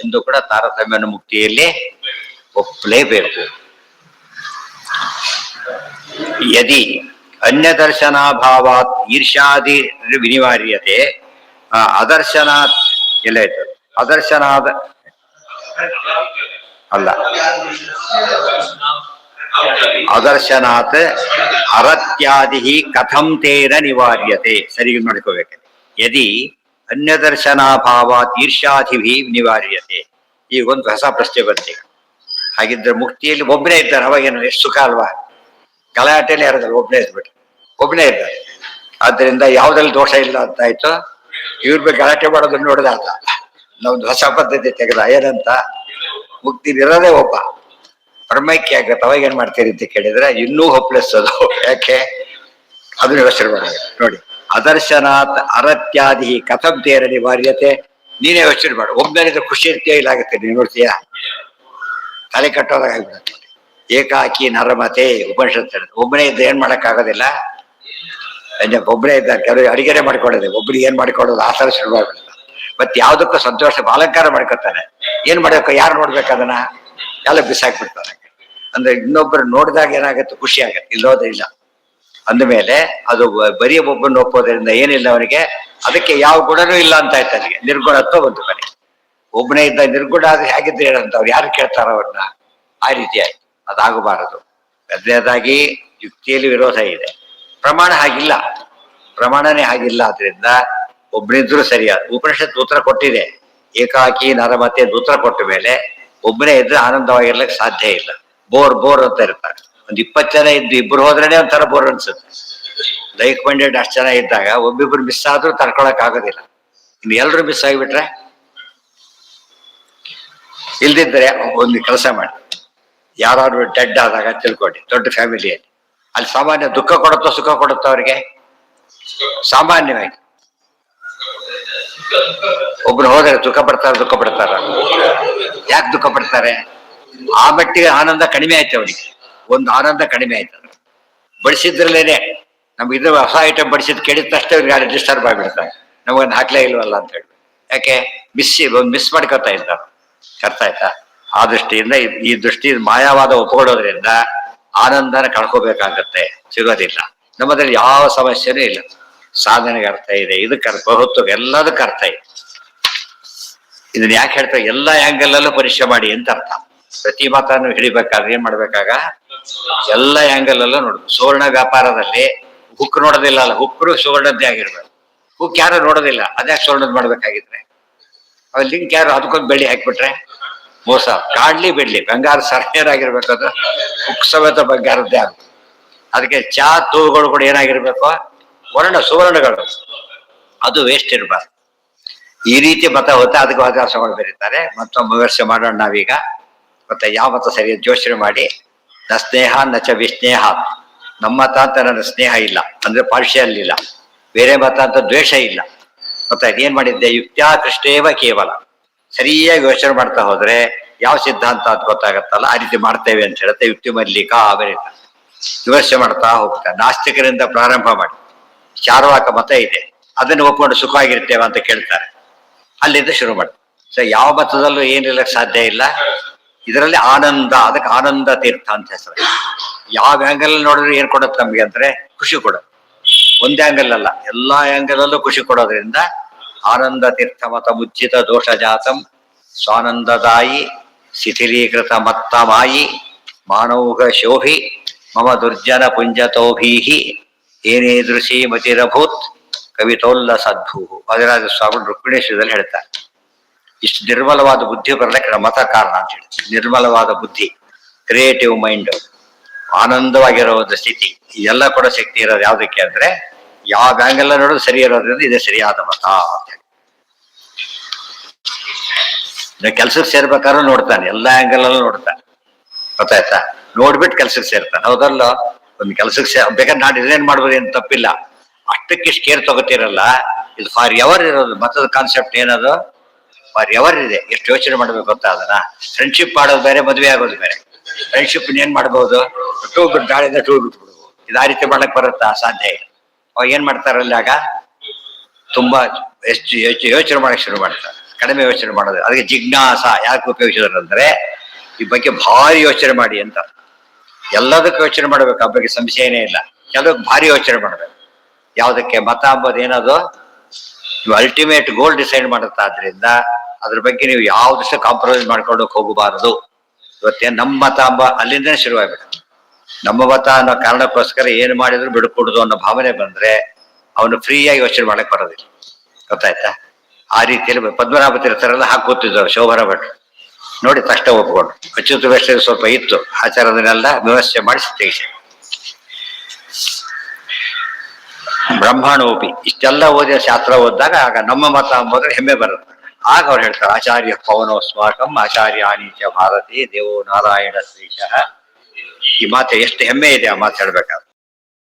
ಎಂದು ಕೂಡ ತಾರತಮ್ಯನ ಮುಕ್ತಿಯಲ್ಲಿ ಒಪ್ಪಲೇಬೇಕು. ಯದಿ ಅನ್ಯ ದರ್ಶನಾಭಾವಾತ್ ಈರ್ಷ್ಯಾದಿ ವಿನಿವಾರ್ಯತೆ ಅದರ್ಶನಾತ್ ಎಲ್ಲ ಆಯ್ತು. ಅದರ್ಶನಾದ ಅಲ್ಲ, ಅದರ್ಶನಾತ್ ಅರತ್ಯಾದಿ ಕಥಂ ತೇನ ನಿವಾರ್ಯತೆ. ಸರಿ ಮಾಡ್ಕೋಬೇಕು. ಯದಿ ಅನ್ಯ ದರ್ಶನಾಭಾವಾತ್ ಈರ್ಷ್ಯಾದಿಭಿ ನಿವಾರ್ಯತೆ. ಈಗ ಒಂದು ಹೊಸ ಪ್ರಶ್ನೆ ಬರ್ತೀವಿ. ಹಾಗಿದ್ರೆ ಮುಕ್ತಿಯಲ್ಲಿ ಒಬ್ಬನೇ ಇದ್ದಾರೆ, ಅವಾಗೇನು ಎಷ್ಟು ಸುಖ ಅಲ್ವಾ? ಗಲಾಟೆನೇ ಇರೋದಲ್ಲ, ಒಬ್ಬನೇ ಇದ್ಬಿಟ್ಟು ಒಬ್ಬನೇ ಇದ್ದಾರೆ. ಆದ್ರಿಂದ ಯಾವ್ದ್ರಲ್ಲಿ ದೋಷ ಇಲ್ಲ ಅಂತ ಆಯ್ತು. ಇವ್ರ ಬಗ್ಗೆ ಗಲಾಟೆ ಮಾಡೋದನ್ನ ನೋಡಿದಾತ ನಾವೊಂದು ಹೊಸ ಪದ್ಧತಿ ತೆಗೆದ. ಏನಂತ? ಮುಕ್ತಿ ಇರೋದೇ ಒಬ್ಬ, ಬ್ರಹ್ಮೈಕ್ಯ ಆಗತ್ತೆ. ಅವಾಗ ಏನ್ ಮಾಡ್ತೀರಿ ಅಂತ ಕೇಳಿದ್ರೆ ಇನ್ನೂ ಹೋಪ್ಲೆಸ್ ಅದು. ಯಾಕೆ? ಅದನ್ನ ಯೋಚನೆ ಮಾಡಬೇಕು ನೋಡಿ. ಅದರ್ಶನಾತ್ ಅರತ್ಯಾದಿ ಕಥಂ ತೇರ ನಿವಾರ್ಯತೆ. ನೀನೇ ಯೋಚನೆ ಮಾಡು. ಒಬ್ಬನಿದ್ರೆ ಖುಷಿ ಇರ್ತೀಯ, ಇಲ್ಲ ಆಗುತ್ತೆ? ನೀನ್ ನೋಡ್ತೀಯ, ತಲೆ ಕಟ್ಟೋದಾಗ ಆಗ್ಬಿಡುತ್ತೆ. ಏಕಾಕಿ ನರಮತೆ ಉಪನಿಷತ್ ಹೇಳಿದೆ. ಒಬ್ಬನೇ ಇದ್ದ ಏನ್ ಮಾಡಕ್ ಆಗೋದಿಲ್ಲ. ಒಬ್ಬನೇ ಇದ್ದ ಕೆಲವು ಅಡಿಗೆನೆ ಮಾಡ್ಕೊಳ್ಳೋದೆ, ಒಬ್ರಿಗೆ ಏನ್ ಮಾಡ್ಕೊಳ್ಳೋದು ಆ ಥರ ಶುರು ಆಗ್ಬಿಡುತ್ತೆ. ಮತ್ತೆ ಯಾವ್ದಕ್ಕೂ ಸಂತೋಷ ಅಲಂಕಾರ ಮಾಡ್ಕೊತಾನೆ. ಏನ್ ಮಾಡ್ಬೇಕು? ಯಾರು ನೋಡ್ಬೇಕು? ಅದನ್ನ ಎಲ್ಲ ಬಿಸಾಕ್ಬಿಡ್ತಾನೆ. ಅಂದ್ರೆ ಇನ್ನೊಬ್ಬರು ನೋಡಿದಾಗ ಏನಾಗತ್ತೆ? ಖುಷಿ ಆಗತ್ತೆ. ಇಲ್ಲೋದೇ ಇಲ್ಲ. ಅಂದಮೇಲೆ ಅದು ಬರೀ ಒಬ್ಬನ ಒಪ್ಪೋದ್ರಿಂದ ಏನಿಲ್ಲ ಅವನಿಗೆ, ಅದಕ್ಕೆ ಯಾವ ಗುಣನೂ ಇಲ್ಲ ಅಂತ ಆಯ್ತು. ಅಲ್ಲಿಗೆ ನಿರ್ಗುಣತ್ವ ಬಂತು ಮನೆ. ಒಬ್ಬನೇ ಇದ್ದ ನಿರ್ಗುಣ ಆದ್ರೆ ಹೇಗಿದ್ರೆ ಏನಂತ ಅವ್ರು ಯಾರು ಕೇಳ್ತಾರ ಅವ್ರನ್ನ? ಆ ರೀತಿ ಆಯ್ತು. ಅದಾಗಬಾರದು. ಮೊದಲನೇದಾಗಿ ಯುಕ್ತಿಯಲ್ಲಿ ವಿರೋಧ ಇದೆ, ಪ್ರಮಾಣ ಹಾಗಿಲ್ಲ. ಪ್ರಮಾಣನೇ ಹಾಗಿಲ್ಲ. ಆದ್ರಿಂದ ಒಬ್ಬನಿದ್ರು ಸರಿಯಾದ. ಉಪನಿಷತ್ ಉತ್ತರ ಕೊಟ್ಟಿದೆ. ಏಕಾಕಿ ನರಮತೆ ಉತ್ತರ ಕೊಟ್ಟ ಮೇಲೆ ಒಬ್ಬನೇ ಇದ್ರೆ ಆನಂದವಾಗಿರ್ಲಿಕ್ಕೆ ಸಾಧ್ಯ ಇಲ್ಲ. ಬೋರ್ ಅಂತ ಇರ್ತಾರೆ. ಒಂದ್ 20 ಜನ ಇದ್ದು ಇಬ್ರು ಹೋದ್ರೇನೆ ಒಂಥರ ಬೋರ್ ಅನ್ಸುತ್ತೆ. ಲೈಕ್ ಮೈಂಡೆಡ್ ಅಷ್ಟು ಜನ ಇದ್ದಾಗ ಒಬ್ಬಿಬ್ರು ಮಿಸ್ ಆದ್ರೂ ತಡ್ಕೊಳಕ್ ಆಗೋದಿಲ್ಲ. ಇನ್ನು ಎಲ್ರು ಮಿಸ್ ಆಗಿಬಿಟ್ರೆ, ಇಲ್ದಿದ್ರೆ ಒಂದು ಕೆಲಸ ಮಾಡಿ, ಯಾರು ಡೆಡ್ ಆದಾಗ ತಿಳ್ಕೊಳ್ಳಿ, ದೊಡ್ಡ ಫ್ಯಾಮಿಲಿಯಲ್ಲಿ ಅಲ್ಲಿ ಸಾಮಾನ್ಯ ದುಃಖ ಕೊಡುತ್ತೋ ಸುಖ ಕೊಡುತ್ತೋ ಅವ್ರಿಗೆ? ಸಾಮಾನ್ಯವಾಗಿ ಒಬ್ರು ಹೋದ್ರೆ ದುಃಖ ಪಡ್ತಾರ. ಯಾಕೆ ದುಃಖ ಪಡ್ತಾರೆ? ಆ ಮಟ್ಟಿಗೆ ಆನಂದ ಕಡಿಮೆ ಆಯ್ತು ಅವನಿಗೆ. ಒಂದು ಆನಂದ ಕಡಿಮೆ ಆಯ್ತು. ಬಡಿಸಿದ್ರಲ್ಲೇನೆ ನಮ್ಗೆ ಇದು ಹೊಸ ಐಟಮ್ ಬಡಿಸಿದ್ ಕೇಳಿದ ತಕ್ಷಣ ಅವ್ರಿಗೆ ಯಾರು ಡಿಸ್ಟರ್ಬ್ ಆಗ್ಬಿಡ್ತಾರೆ. ನಮಗೊಂದು ಹಾಕ್ಲೇ ಇಲ್ವಲ್ಲ ಅಂತ ಹೇಳಿ. ಯಾಕೆ? ಮಿಸ್ ಮಾಡ್ಕೊತಾ ಇದ್ದಾರೆ. ಅರ್ಥ ಆಯ್ತಾ? ಆ ದೃಷ್ಟಿಯಿಂದ ಈ ದೃಷ್ಟಿ ಮಾಯಾವಾದ ಒಪ್ಕೊಳ್ಳೋದ್ರಿಂದ ಆನಂದನ ಕಳ್ಕೋಬೇಕಾಗತ್ತೆ, ಸಿಗೋದಿಲ್ಲ. ನಮ್ಮದ್ರಲ್ಲಿ ಯಾವ ಸಮಸ್ಯೆನೂ ಇಲ್ಲ. ಸಾಧನೆಗೆ ಅರ್ಥ ಇದೆ, ಇದಕ್ಕೆ ಅರ್ಥ, ಬಹುತ್ವ ಎಲ್ಲದಕ್ಕೆ ಅರ್ಥ ಇದೆ. ಇದನ್ನ ಯಾಕೆ ಹೇಳ್ತಾರೆ? ಎಲ್ಲ ಆಂಗಲ್ ಪರೀಕ್ಷೆ ಮಾಡಿ ಅಂತ ಅರ್ಥ. ಪ್ರತಿ ಮಾತನ್ನು ಹಿಡಿಬೇಕಾದ್ರೆ ಏನ್ ಮಾಡ್ಬೇಕಾಗ ಎಲ್ಲ ಆಂಗಲ್ ಅಲ್ಲೂ ನೋಡ್ಬೇಕು. ಸುವರ್ಣ ವ್ಯಾಪಾರದಲ್ಲಿ ಹುಕ್ ನೋಡೋದಿಲ್ಲ ಅಲ್ಲ, ಹುಕ್ಕರು ಸುವರ್ಣದ್ದೇ ಆಗಿರ್ಬೇಕು. ಹುಕ್ ಯಾರು ನೋಡೋದಿಲ್ಲ, ಅದ್ಯಾಕೆ ಸುವರ್ಣದ್ ಮಾಡ್ಬೇಕಾಗಿದ್ರೆ? ಲಿಂಕ್ ಯಾರು ಅದಕ್ಕೊಂದು ಬೆಳ್ಳಿ ಹಾಕ್ಬಿಟ್ರೆ ಮೋಸ ಕಾಡ್ಲಿ ಬಿಡ್ಲಿ ಬಂಗಾರ ಸರಿಯಾಗಿರ್ಬೇಕು, ಅದು ಉತ್ಸವದ ಬಂಗಾರದ್ದೇ ಆಗ. ಅದಕ್ಕೆ ಚಾ ತೂಗಳು ಕೂಡ ಏನಾಗಿರ್ಬೇಕು, ಸುವರ್ಣಗಳು, ಅದು ವೇಸ್ಟ್ ಇರಬಾರ್ದು. ಈ ರೀತಿ ಮತ ಹೋಗುತ್ತೆ. ಅದಕ್ಕೆ ವಾದಾಸಗಳು ಬರೀತಾರೆ. ಮತ್ತೊಮ್ಮೆ ವಿಮರ್ಶೆ ಮಾಡೋಣ ನಾವೀಗ. ಮತ್ತೆ ಯಾವ ಮತ ಸರಿ ಯೋಚನೆ ಮಾಡಿ. ನ ಸ್ನೇಹ ನ ಚ ವಿಸ್ನೇಹ, ನಮ್ಮ ಮತ ಅಂತ ನನ್ನ ಸ್ನೇಹ ಇಲ್ಲ ಅಂದ್ರೆ ಪಾರ್ಶಿಯಲ್ ಇಲ್ಲ, ಬೇರೆ ಮತ ಅಂತ ದ್ವೇಷ ಇಲ್ಲ. ಮತ್ತೆ ಏನ್ ಮಾಡಿದ್ದೆ, ಯುಕ್ತ್ಯಾ ಕೃಷ್ಣೇವ ಕೇವಲ, ಸರಿಯಾಗಿ ಯೋಚನೆ ಮಾಡ್ತಾ ಹೋದ್ರೆ ಯಾವ ಸಿದ್ಧಾಂತ ಅಂತ ಗೊತ್ತಾಗತ್ತಲ್ಲ, ಆ ರೀತಿ ಮಾಡ್ತೇವೆ ಅಂತ ಹೇಳುತ್ತೆ. ಯುಕ್ತಿ ಮಲ್ಲಿಕಾ ಬರೀತಾರೆ. ವಿಮರ್ಶೆ ಮಾಡ್ತಾ ಹೋಗ್ತಾರೆ. ನಾಸ್ತಿಕರಿಂದ ಪ್ರಾರಂಭ ಮಾಡಿ ಚಾರ್ವಾಕ ಮತ ಇದೆ, ಅದನ್ನು ಒಪ್ಕೊಂಡು ಸುಖವಾಗಿರ್ತೇವೆ ಅಂತ ಕೇಳ್ತಾರೆ. ಅಲ್ಲಿಂದ ಶುರು ಮಾಡ್ತಾರೆ. ಸೊ ಯಾವ ಮತದಲ್ಲೂ ಏನಿಲ್ಲಕ್ಕೆ ಸಾಧ್ಯ ಇಲ್ಲ. ಇದರಲ್ಲಿ ಆನಂದ, ಅದಕ್ಕೆ ಆನಂದ ತೀರ್ಥ ಅಂತ ಹೆಸರು. ಯಾವ ಆಂಗಲ್ ನೋಡಿದ್ರೆ ಏನ್ ಕೊಡುತ್ತೆ ನಮ್ಗೆ ಅಂದ್ರೆ ಖುಷಿ ಕೊಡುತ್ತೆ. ಒಂದೇ ಆಂಗಲ್ ಅಲ್ಲ, ಎಲ್ಲಾ ಆಂಗಲ್ ಅಲ್ಲೂ ಖುಷಿ ಕೊಡೋದ್ರಿಂದ ಆನಂದ ತೀರ್ಥ ಮತ ಮುಜ್ಜಿತ ದೋಷ ಜಾತಂ ಸ್ವಾನಂದದಾಯಿ ಶಿಥಿಲೀಕೃತ ಮತ್ತಮಾಯಿ ಮಾನೌಘ ಶೋಭಿ ಮಮ ದುರ್ಜನ ಪುಂಜತೋಭೀಹಿ ಏನೇದೃಶಿ ಮತಿರಭೂತ್ ಕವಿತೋಲ್ಲ ಸದ್ಭೂ. ವಾದಿರಾಜ ಸ್ವಾಮಿ ರುಕ್ಮಿಣೇಶ್ವರದಲ್ಲಿ ಹೇಳ್ತಾರೆ. ಇಷ್ಟು ನಿರ್ಮಲವಾದ ಬುದ್ಧಿ ಬರ್ಲಿಕ್ಕೆ ಮತ ಕಾರಣ ಅಂತ ಹೇಳಿ. ನಿರ್ಮಲವಾದ ಬುದ್ಧಿ, ಕ್ರಿಯೇಟಿವ್ ಮೈಂಡ್, ಆನಂದವಾಗಿರೋ ಒಂದು ಸ್ಥಿತಿ, ಇದೆಲ್ಲ ಕೂಡ ಶಕ್ತಿ ಇರೋದು ಯಾವ್ದಕ್ಕೆ ಅಂದ್ರೆ ಯಾವ ಆಂಗಲ್ ನೋಡೋದು ಸರಿ ಇರೋದ್ರಿಂದ ಇದೇ ಸರಿಯಾದ ಮತ ಅಂತ ಹೇಳಿ. ಕೆಲ್ಸಕ್ಕೆ ಸೇರ್ಬೇಕಾದ್ರೂ ನೋಡ್ತಾನೆ, ಎಲ್ಲಾ ಆಂಗಲ್ ಅಲ್ಲೂ ನೋಡ್ತಾನೆ, ಗೊತ್ತಾಯ್ತಾ? ನೋಡ್ಬಿಟ್ಟು ಕೆಲ್ಸಕ್ಕೆ ಸೇರ್ತಾನೆ. ಹೌದಲ್ಲ? ಒಂದು ಕೆಲ್ಸಕ್ಕೆ ಬೇಕಾದ್ರೆ ನಾನು ಡಿಸೈನ್ ಮಾಡ್ಬೋದು, ಏನು ತಪ್ಪಿಲ್ಲ. ಅಷ್ಟಕ್ಕಿಷ್ಟು ಕೇರ್ ತಗೋತಿರಲ್ಲ, ಇದು ಫಾರ್ ಎವರ್ ಇರೋದು. ಮತದ ಕಾನ್ಸೆಪ್ಟ್ ಏನದು? ಫಾರ್ ಎವರ್ ಇದೆ. ಎಷ್ಟು ಯೋಚನೆ ಮಾಡ್ಬೇಕು ಗೊತ್ತಾ ಅದನ್ನ. ಫ್ರೆಂಡ್ಶಿಪ್ ಮಾಡೋದು ಬೇರೆ, ಮದುವೆ ಆಗೋದು ಬೇರೆ. ಫ್ರೆಂಡ್ಶಿಪ್ ಏನ್ ಮಾಡ್ಬೋದು, ಟೂ ಬಿಟ್ಟು ಗಾಳಿಯಿಂದ ಟೂ ಬಿಟ್ಬಿಡ್ಬೋದು. ಇದು ಆ ರೀತಿ ಮಾಡಕ್ ಬರುತ್ತಾ? ಸಾಧ್ಯ ಇಲ್ಲ. ಅವಾಗ ಏನ್ ಮಾಡ್ತಾರಲ್ಲ, ಆಗ ತುಂಬಾ ಎಷ್ಟು ಯೋಚನೆ ಮಾಡಕ್ ಶುರು ಮಾಡ್ತಾರೆ, ಕಡಿಮೆ ಯೋಚನೆ ಮಾಡೋದು. ಅದಕ್ಕೆ ಜಿಜ್ಞಾಸ ಯಾಕೆ ಉಪಯೋಗಿಸಿದ್ರು ಅಂದ್ರೆ ಈ ಬಗ್ಗೆ ಭಾರಿ ಯೋಚನೆ ಮಾಡಿ ಅಂತ. ಎಲ್ಲದಕ್ಕೂ ಯೋಚನೆ ಮಾಡ್ಬೇಕು, ಆ ಬಗ್ಗೆ ಸಂಶಯನೇ ಇಲ್ಲ. ಕೆಲವಕ್ಕೆ ಭಾರಿ ಯೋಚನೆ ಮಾಡ್ಬೇಕು. ಯಾವುದಕ್ಕೆ? ಮತ ಅಂಬೋದು ಏನದು ನೀವು ಅಲ್ಟಿಮೇಟ್ ಗೋಲ್ ಡಿಸೈಡ್ ಮಾಡುತ್ತಾ. ಆದ್ರಿಂದ ಅದ್ರ ಬಗ್ಗೆ ನೀವು ಯಾವ್ದಷ್ಟು ಕಾಂಪ್ರಮೈಸ್ ಮಾಡ್ಕೊಂಡೋಗಿ ಹೋಗಬಾರದು. ಇವತ್ತೇನು ನಮ್ಮ ಮತ ಅಂಬ ಅಲ್ಲಿಂದನೇ ಶುರುವಾಗ್ಬಿಡುತ್ತೆ. ನಮ್ಮ ಮತ ಅನ್ನೋ ಕಾರಣಕ್ಕೋಸ್ಕರ ಏನು ಮಾಡಿದ್ರು ಬಿಡ್ಕೊಡುದು ಅನ್ನೋ ಭಾವನೆ ಬಂದ್ರೆ ಅವನು ಫ್ರೀಯಾಗಿ ಯೋಚನೆ ಮಾಡಕ್ ಬರೋದಿಲ್ಲ. ಗೊತ್ತಾಯ್ತಾ? ಆ ರೀತಿಯಲ್ಲಿ ಪದ್ಮನಾಭ ತೀರ್ಥರೆಲ್ಲ ಹಾಕುತ್ತಿದ್ದವರು ಶೋಭನ ಭಟ್ರು ನೋಡಿ ತಕ್ಷಣ ಒಪ್ಕೊಂಡು. ಅಚ್ಯುತ ವೇಷ ಸ್ವಲ್ಪ ಇತ್ತು, ಆಚಾರದನ್ನೆಲ್ಲ ವ್ಯವಸ್ಥೆ ಮಾಡಿಸಿ ತೆಗಿಸಿ. ಬ್ರಹ್ಮಾಂಡೋಪಿ ಇಷ್ಟೆಲ್ಲ ಓದಿದ ಶಾಸ್ತ್ರ ಓದಿದಾಗ ಆಗ ನಮ್ಮ ಮತ ಅಂಬೋದ್ರೆ ಹೆಮ್ಮೆ ಬರುತ್ತೆ. ಆಗ ಅವ್ರು ಹೇಳ್ತಾರೆ, ಆಚಾರ್ಯ ಪವನೋ ಸ್ವಾಕಂ ಆಚಾರ್ಯ ಆನೀಚ ಭಾರತಿ ದೇವೋ ನಾರಾಯಣ ಶ್ರೀಶಃ. ಈ ಮಾತು ಎಷ್ಟು ಹೆಮ್ಮೆ ಇದೆ ಆ ಮಾತು ಹೇಳ್ಬೇಕಾದ್ರೆ.